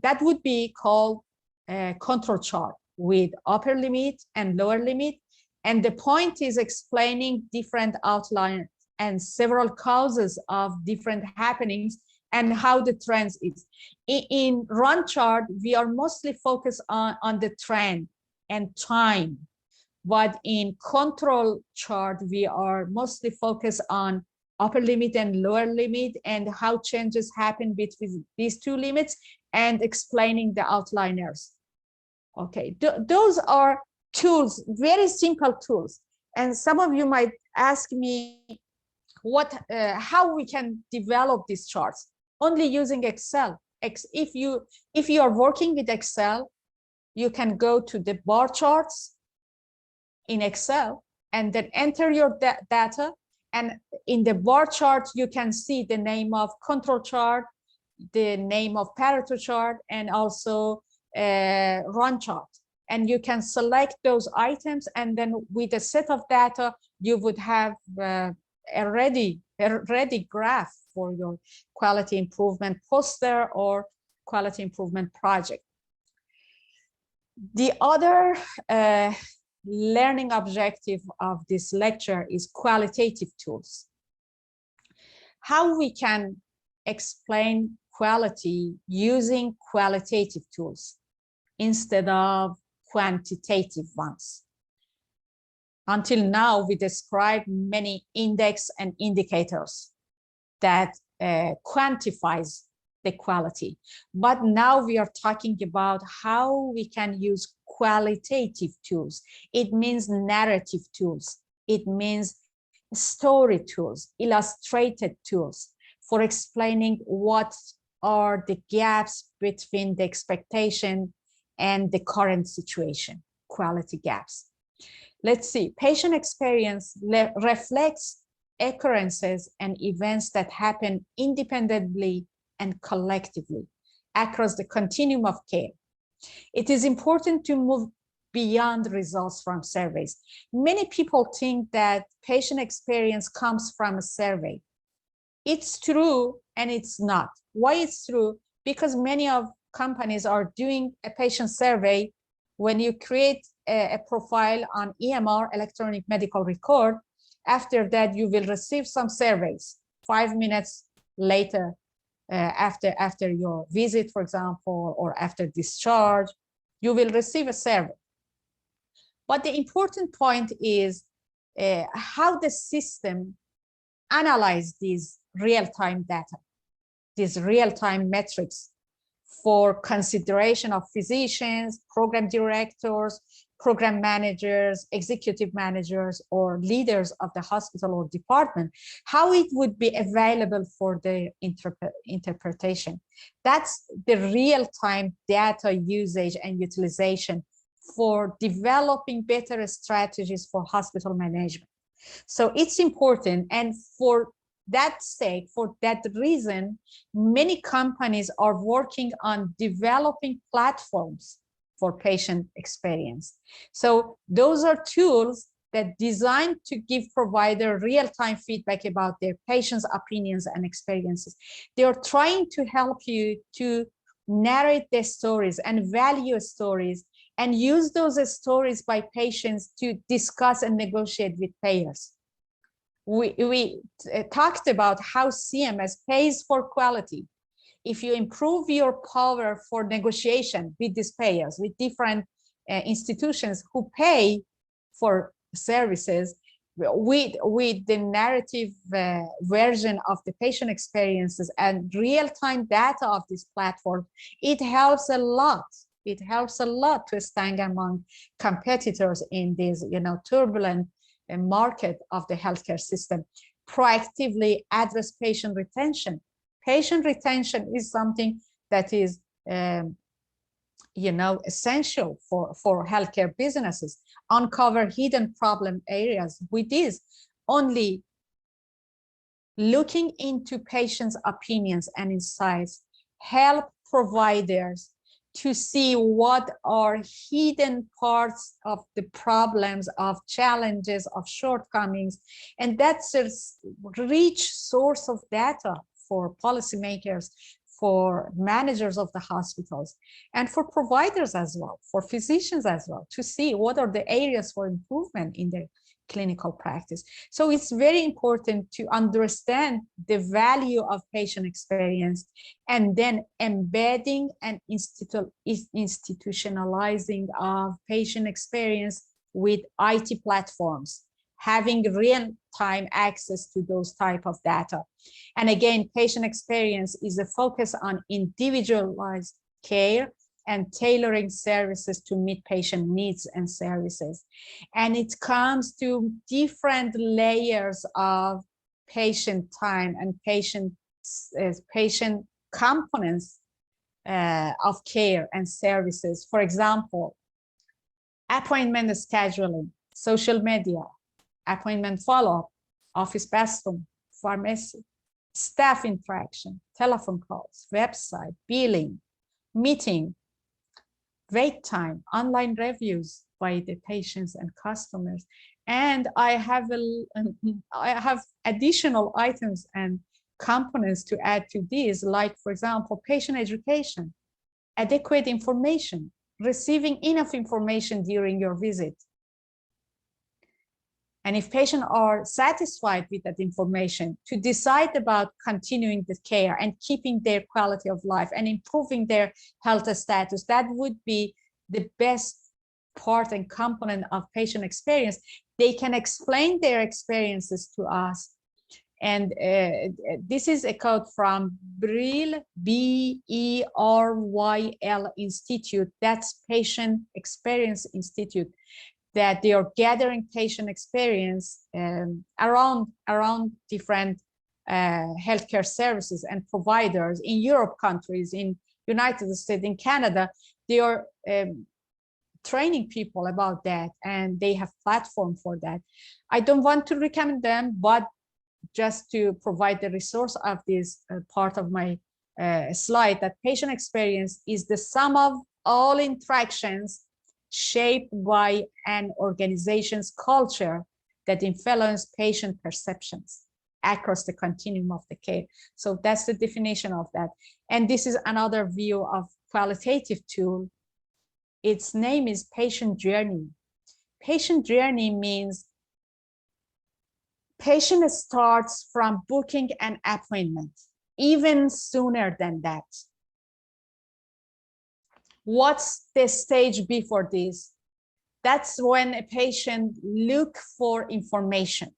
that would be called a control chart with upper limit and lower limit. And the point is explaining different outlines and several causes of different happenings and how the trends is. In run chart, we are mostly focused on the trend and time. But in control chart, we are mostly focused on upper limit and lower limit and how changes happen between these two limits and explaining the outliners. Okay, those are tools, very simple tools. And some of you might ask me how we can develop these charts. Only using Excel. If you are working with Excel, you can go to the bar charts in Excel and then enter your data. And in the bar chart, you can see the name of control chart, the name of Pareto chart, and also run chart. And you can select those items, and then with a set of data, you would have a ready graph for your quality improvement poster or quality improvement project. The other learning objective of this lecture is qualitative tools. How we can explain quality using qualitative tools instead of quantitative ones. Until now, we described many index and indicators that quantifies the quality. But now we are talking about how we can use qualitative tools. It means narrative tools. It means story tools, illustrated tools for explaining what are the gaps between the expectation and the current situation, quality gaps. Let's see, patient experience reflects occurrences and events that happen independently and collectively across the continuum of care. It is important to move beyond results from surveys. Many people think that patient experience comes from a survey. It's true and it's not. Why it's true? Because many of companies are doing a patient survey. When you create a profile on EMR, electronic medical record, after that you will receive some surveys 5 minutes later, after your visit, for example, or after discharge, you will receive a survey. But the important point is how the system analyzes these real-time data, these real-time metrics for consideration of physicians, program directors, program managers, executive managers, or leaders of the hospital or department, how it would be available for the interpretation. That's the real-time data usage and utilization for developing better strategies for hospital management. So it's important, and for that sake, for that reason, many companies are working on developing platforms for patient experience. So those are tools that designed to give provider real-time feedback about their patients' opinions and experiences. They are trying to help you to narrate their stories and value stories and use those stories by patients to discuss and negotiate with payers. We talked about how CMS pays for quality. If you improve your power for negotiation with these payers, with different institutions who pay for services, with the narrative version of the patient experiences and real-time data of this platform, it helps a lot. It helps a lot to stand among competitors in this, turbulent market of the healthcare system. Proactively address patient retention. Patient retention is something that is, essential for healthcare businesses. Uncover hidden problem areas. With this, only looking into patients' opinions and insights help providers to see what are hidden parts of the problems, of challenges, of shortcomings. And that's a rich source of data for policymakers, for managers of the hospitals, and for providers as well, for physicians as well, to see what are the areas for improvement in their clinical practice. So it's very important to understand the value of patient experience and then embedding and institutionalizing of patient experience with IT platforms, having real-time access to those type of data. And again, patient experience is a focus on individualized care and tailoring services to meet patient needs and services. And it comes to different layers of patient time and patient components of care and services. For example, appointment scheduling, social media, appointment follow-up, office bathroom, pharmacy, staff interaction, telephone calls, website, billing, meeting, wait time, online reviews by the patients and customers. And I have additional items and components to add to these, like, for example, patient education, adequate information, receiving enough information during your visit. And if patients are satisfied with that information, to decide about continuing the care and keeping their quality of life and improving their health status, that would be the best part and component of patient experience. They can explain their experiences to us. And this is a code from BRIL, B-E-R-Y-L Institute. That's Patient Experience Institute, that they are gathering patient experience around different healthcare services and providers in Europe countries, in United States, in Canada. They are training people about that, and they have platform for that. I don't want to recommend them, but just to provide the resource of this part of my slide, that patient experience is the sum of all interactions shaped by an organization's culture that influence patient perceptions across the continuum of the care. So that's the definition of that. And this is another view of qualitative tool. Its name is patient journey. Patient journey means patient starts from booking an appointment, even sooner than that. What's the stage before this? That's when a patient look for information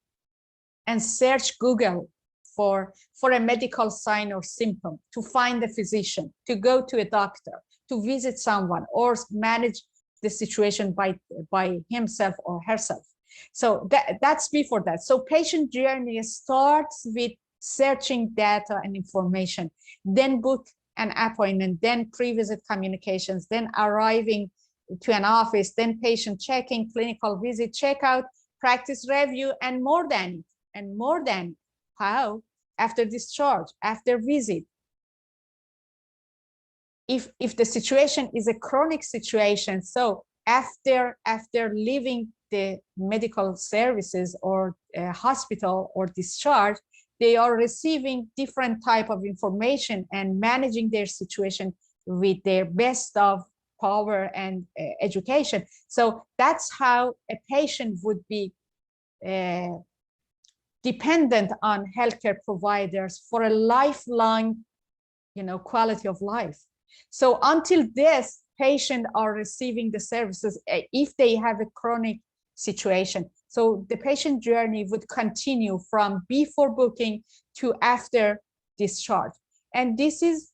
and search Google for a medical sign or symptom, to find a physician, to go to a doctor, to visit someone, or manage the situation by himself or herself. So that's before that. So patient journey starts with searching data and information, then book an appointment, then pre-visit communications, then arriving to an office, then patient check-in, clinical visit, checkout, practice review, and more than how after discharge, after visit. If the situation is a chronic situation, so after leaving the medical services or hospital or discharge, they are receiving different type of information and managing their situation with their best of power and education. So that's how a patient would be dependent on healthcare providers for a lifelong, quality of life. So until this, patients are receiving the services if they have a chronic situation. So the patient journey would continue from before booking to after discharge. And this is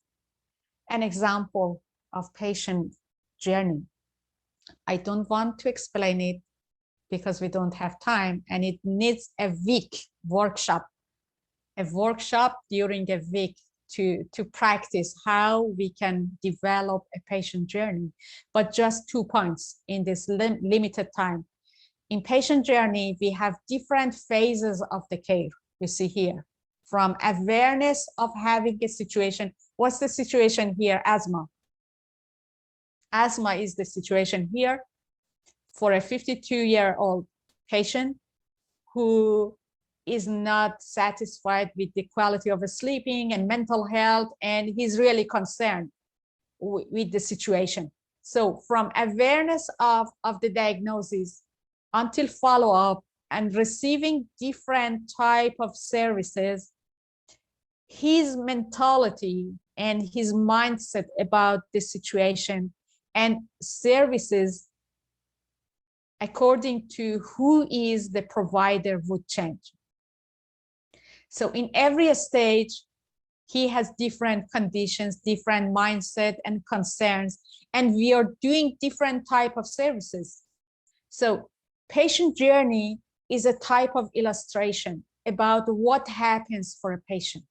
an example of patient journey. I don't want to explain it because we don't have time, and it needs a week workshop during a week to practice how we can develop a patient journey. But just 2 points in this limited time. In patient journey, we have different phases of the care, you see here. from awareness of having a situation. What's the situation here? Asthma. Asthma is the situation here for a 52-year-old patient who is not satisfied with the quality of sleeping and mental health, and he's really concerned with the situation. So from awareness of the diagnosis until follow-up and receiving different type of services, his mentality and his mindset about the situation and services according to who is the provider would change. So in every stage, he has different conditions, different mindset and concerns, and we are doing different type of services. So patient journey is a type of illustration about what happens for a patient.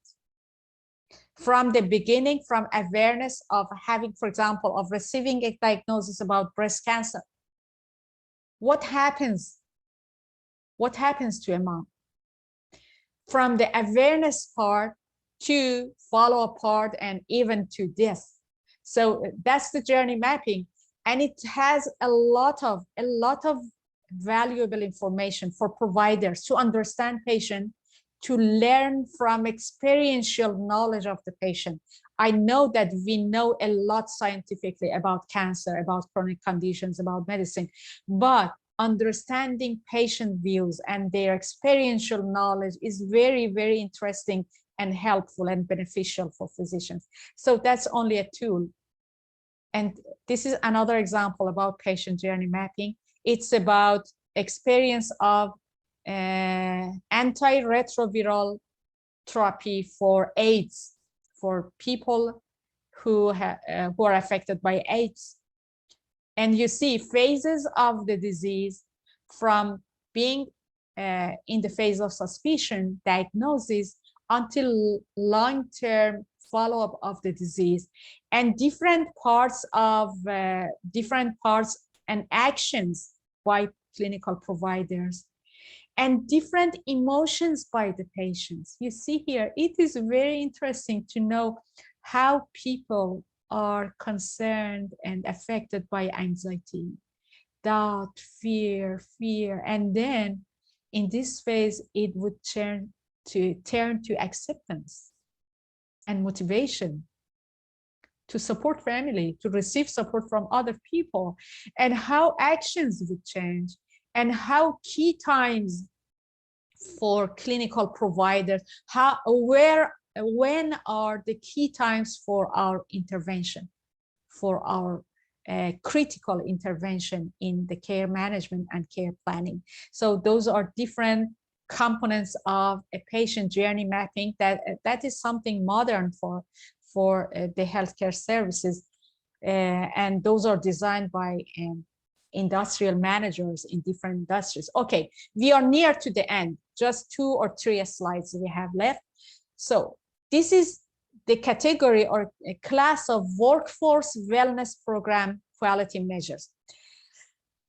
From the beginning, from awareness of having, for example, of receiving a diagnosis about breast cancer. What happens? What happens to a mom? From the awareness part to follow-up part and even to death. So that's the journey mapping, and it has a lot of valuable information for providers to understand patient, to learn from experiential knowledge of the patient. I know that we know a lot scientifically about cancer, about chronic conditions, about medicine, but understanding patient views and their experiential knowledge is very, very interesting and helpful and beneficial for physicians. So that's only a tool. And this is another example about patient journey mapping. It's about experience of antiretroviral therapy for AIDS, for people who are affected by AIDS. And you see phases of the disease from being in the phase of suspicion, diagnosis, until long-term follow-up of the disease, and different parts and actions by clinical providers, and different emotions by the patients. You see here, it is very interesting to know how people are concerned and affected by anxiety, doubt, fear, and then in this phase, it would turn to acceptance and motivation to support family, to receive support from other people, and how actions would change, and how key times for clinical providers, when are the key times for our intervention, for our critical intervention in the care management and care planning. So those are different components of a patient journey mapping that is something modern for the healthcare services, and those are designed by industrial managers in different industries. Okay, we are near to the end, just 2 or 3 slides we have left. So this is the category or a class of workforce wellness program quality measures.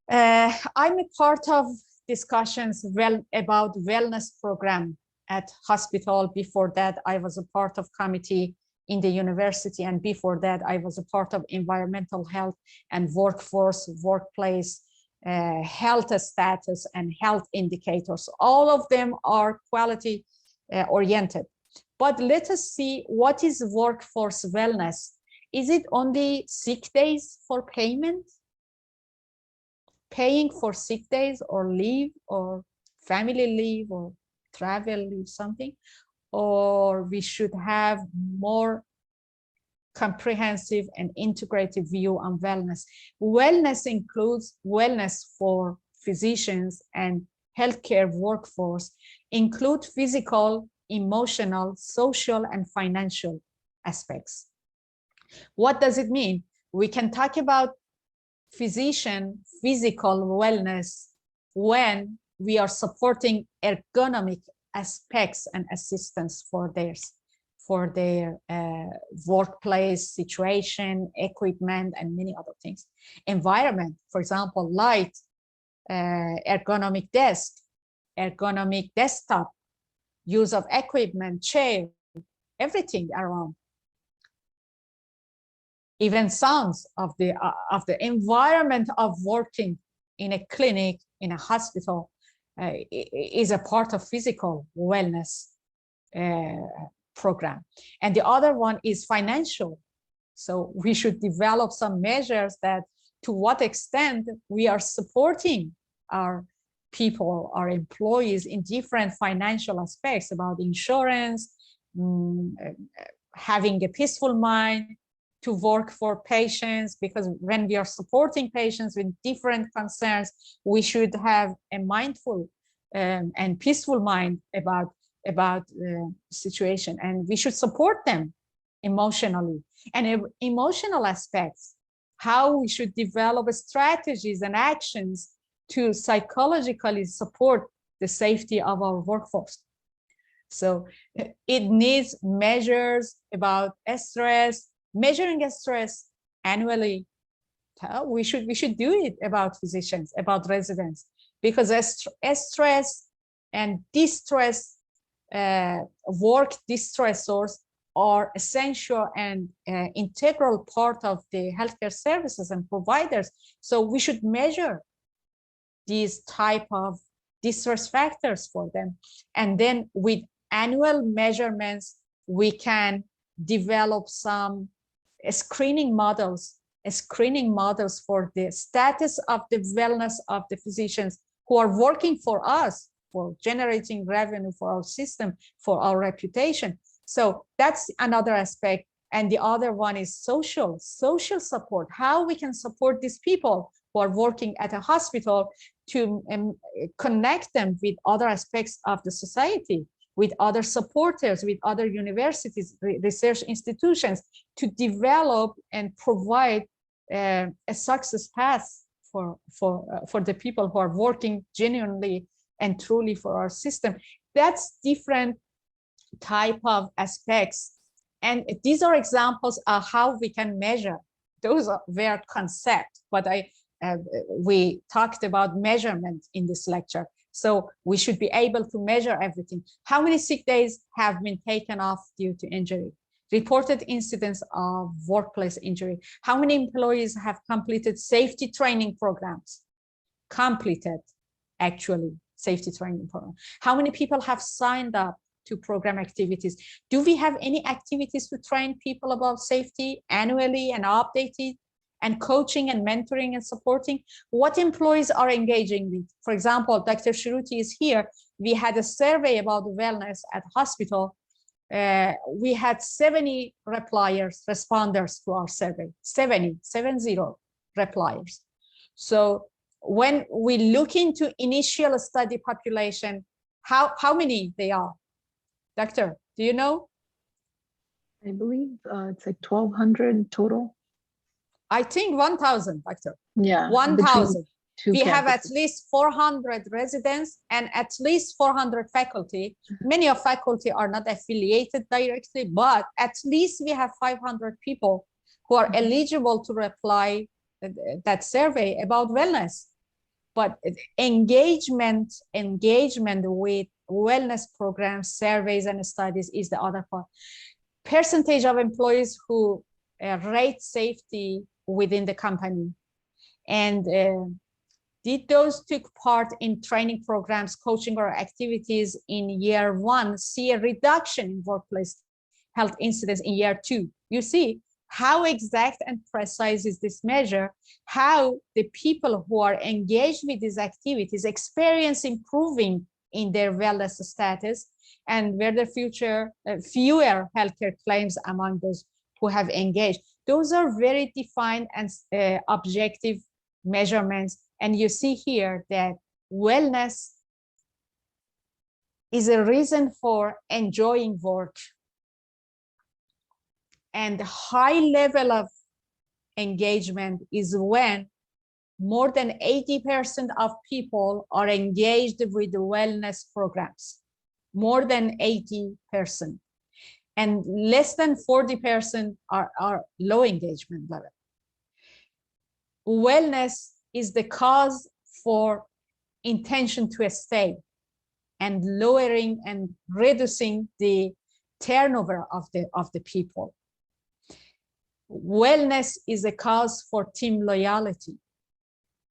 I'm a part of discussions about wellness program at hospital. Before that, I was a part of committee in the university, and before that, I was a part of environmental health and workplace health status and health indicators. All of them are quality oriented. But let us see, what is workforce wellness? Is it only sick days for payment? Paying for sick days or leave or family leave or travel leave, something? Or we should have more comprehensive and integrated view on wellness. Wellness includes wellness for physicians and healthcare workforce, include physical, emotional, social, and financial aspects. What does it mean? We can talk about physician physical wellness when we are supporting ergonomic aspects and assistance for their workplace situation, equipment, and many other things. Environment, for example, light, ergonomic desk, ergonomic desktop, use of equipment, chair, everything around. Even sounds of the environment of working in a clinic, in a hospital, is a part of physical wellness program. And the other one is financial. So we should develop some measures that to what extent we are supporting our people, our employees in different financial aspects about insurance, having a peaceful mind to work for patients, because when we are supporting patients with different concerns, we should have a mindful and peaceful mind about the situation, and we should support them emotionally. And emotional aspects, how we should develop strategies and actions to psychologically support the safety of our workforce. So it needs measures about stress, measuring stress annually. We should do it about physicians, about residents, because stress and distress, work distressors are essential and integral part of the healthcare services and providers. So we should measure these type of distress factors for them. And then with annual measurements, we can develop some screening models for the status of the wellness of the physicians who are working for us, for generating revenue for our system, for our reputation. So that's another aspect. And the other one is social support, how we can support these people who are working at a hospital to connect them with other aspects of the society, with other supporters, with other universities, research institutions, to develop and provide a success path for the people who are working genuinely and truly for our system. That's different type of aspects. And these are examples of how we can measure. Those are their concept, but we talked about measurement in this lecture. So we should be able to measure everything. How many sick days have been taken off due to injury? Reported incidents of workplace injury. How many employees have completed safety training programs? Completed, actually, safety training program. How many people have signed up to program activities? Do we have any activities to train people about safety annually and updated? And coaching and mentoring and supporting? What employees are engaging with? For example, Dr. Shruti is here. We had a survey about wellness at hospital. We had 70 responders to our survey, 70 repliers. So when we look into initial study population, how many they are? Doctor, do you know? I believe it's like 1,200 total. I think 1,000, Doctor. Yeah. 1,000. We campuses. have at least 400 residents and at least 400 faculty. Many of faculty are not affiliated directly, but at least we have 500 people who are eligible to reply that survey about wellness. But engagement with wellness programs, surveys, and studies is the other part. Percentage of employees who rate safety within the company, and did those took part in training programs, coaching, or activities in year 1 see a reduction in workplace health incidents in year 2? You see how exact and precise is this measure, how the people who are engaged with these activities experience improving in their wellness status, and where the future fewer healthcare claims among those who have engaged. Those are very defined and objective measurements. And you see here that wellness is a reason for enjoying work. And the high level of engagement is when more than 80% of people are engaged with the wellness programs, more than 80%. And less than 40% are low engagement level. Wellness is the cause for intention to stay. and lowering and reducing the turnover of the people. Wellness is a cause for team loyalty.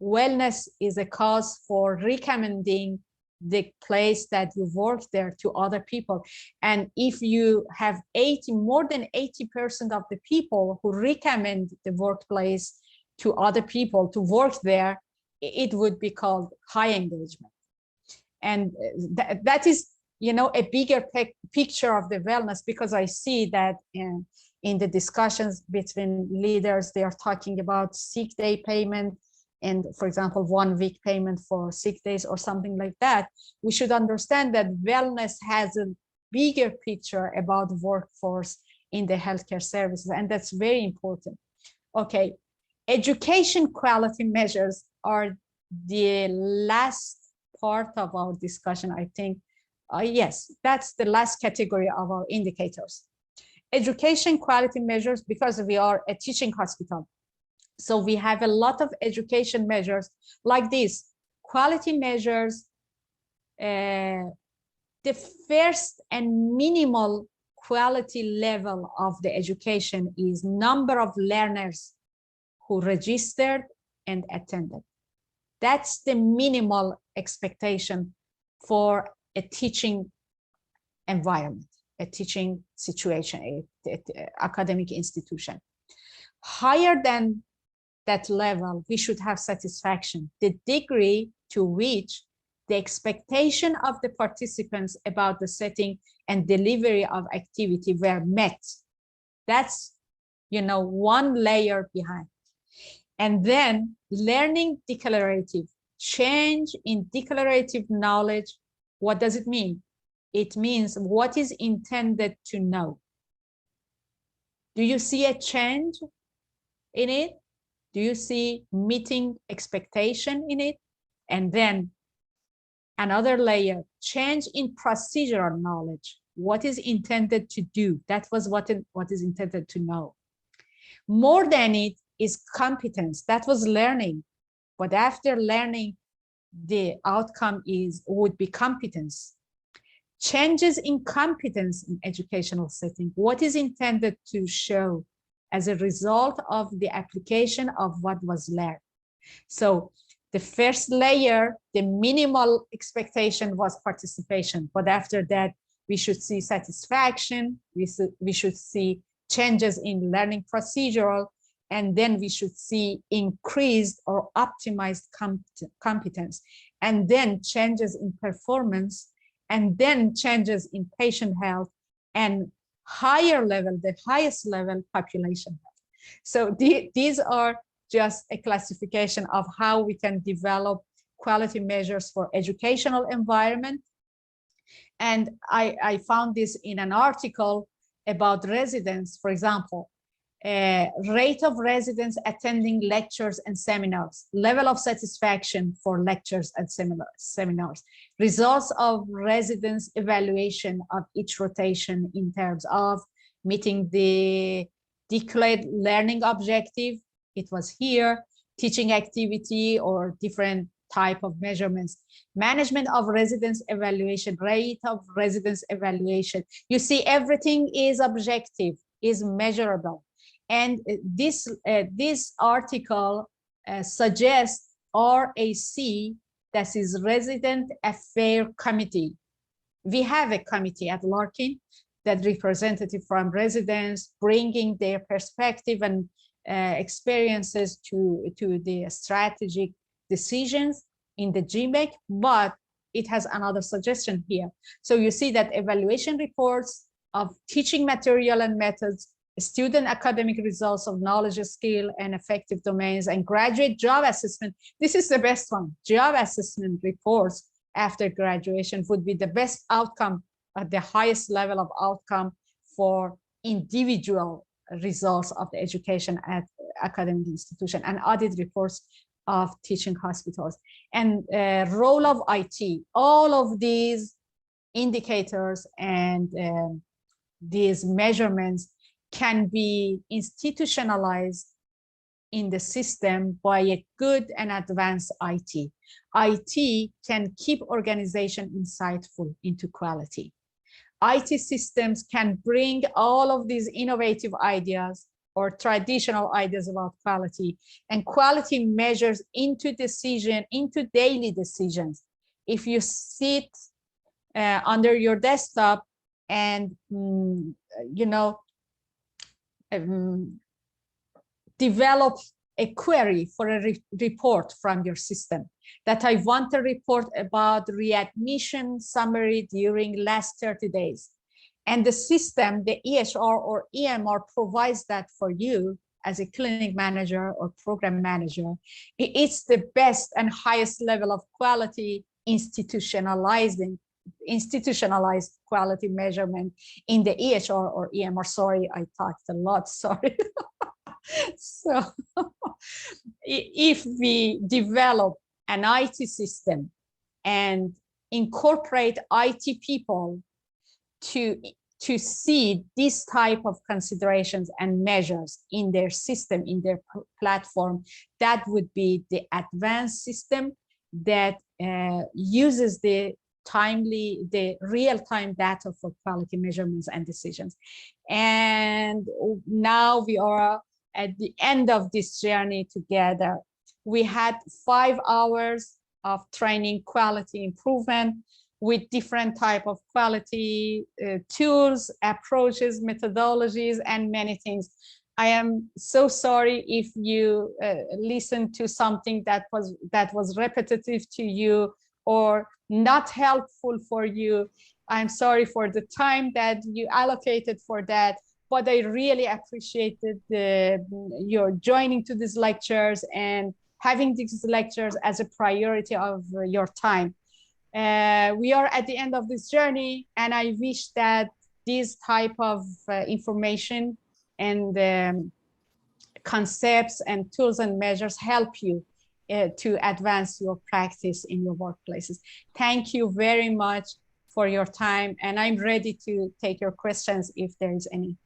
Wellness is a cause for recommending the place that you work there to other people. And if you have more than 80% of the people who recommend the workplace to other people to work there, it would be called high engagement. And that is, a bigger picture of the wellness, because I see that in the discussions between leaders, they are talking about sick day payment and, for example, 1 week payment for sick days or something like that. We should understand that wellness has a bigger picture about the workforce in the healthcare services, and that's very important. Okay, education quality measures are the last part of our discussion, I think. Yes, that's the last category of our indicators. Education quality measures, because we are a teaching hospital, so we have a lot of education measures like this. Quality measures, the first and minimal quality level of the education is number of learners who registered and attended. That's the minimal expectation for a teaching environment, a teaching situation, a academic institution. Higher than that level, we should have satisfaction, the degree to which the expectation of the participants about the setting and delivery of activity were met. That's, one layer behind. And then learning declarative, change in declarative knowledge. What does it mean? It means what is intended to know. Do you see a change in it? Do you see meeting expectation in it? And then another layer, change in procedural knowledge. What is intended to do? That was what is intended to know. More than it is competence. That was learning. But after learning, the outcome would be competence. Changes in competence in educational setting. What is intended to show as a result of the application of what was learned? So the first layer, the minimal expectation was participation, but after that, we should see satisfaction, we should see changes in learning procedural, and then we should see increased or optimized competence, and then changes in performance, and then changes in patient health, and higher level, the highest level, population health. So these are just a classification of how we can develop quality measures for educational environment. And I found this in an article about residents, for example, rate of residents attending lectures and seminars, level of satisfaction for lectures and seminars, results of residents' evaluation of each rotation in terms of meeting the declared learning objective. It was here, teaching activity or different type of measurements, management of residents evaluation, rate of residents evaluation. You see, everything is objective, is measurable. And this article suggests RAC, that is Resident Affairs Committee. We have a committee at Larkin that representative from residents bringing their perspective and experiences to the strategic decisions in the GMEC, but it has another suggestion here. So you see that evaluation reports of teaching material and methods, student academic results of knowledge, skill, and effective domains, and graduate job assessment. This is the best one. Job assessment reports after graduation would be the best outcome, at the highest level of outcome for individual results of the education at academic institution, and audit reports of teaching hospitals, and role of IT. All of these indicators and these measurements can be institutionalized in the system by a good and advanced IT. IT can keep organization insightful into quality. IT systems can bring all of these innovative ideas or traditional ideas about quality and quality measures into daily decisions. If you sit under your desktop and develop a query for a report from your system, that I want a report about readmission summary during last 30 days. And the system, the EHR or EMR provides that for you as a clinic manager or program manager. It's the best and highest level of quality institutionalized quality measurement in the EHR or EMR. Sorry, I talked a lot, sorry. So if we develop an IT system and incorporate IT people to see this type of considerations and measures in their system, in their platform, that would be the advanced system that uses the real-time data for quality measurements and decisions. And now we are at the end of this journey together. We had 5 hours of training quality improvement with different type of quality tools, approaches, methodologies, and many things. I am so sorry if you listened to something that was repetitive to you or not helpful for you. I'm sorry for the time that you allocated for that, but I really appreciated your joining to these lectures and having these lectures as a priority of your time. We are at the end of this journey, and I wish that this type of information and concepts and tools and measures help you to advance your practice in your workplaces. Thank you very much for your time, and I'm ready to take your questions if there is any.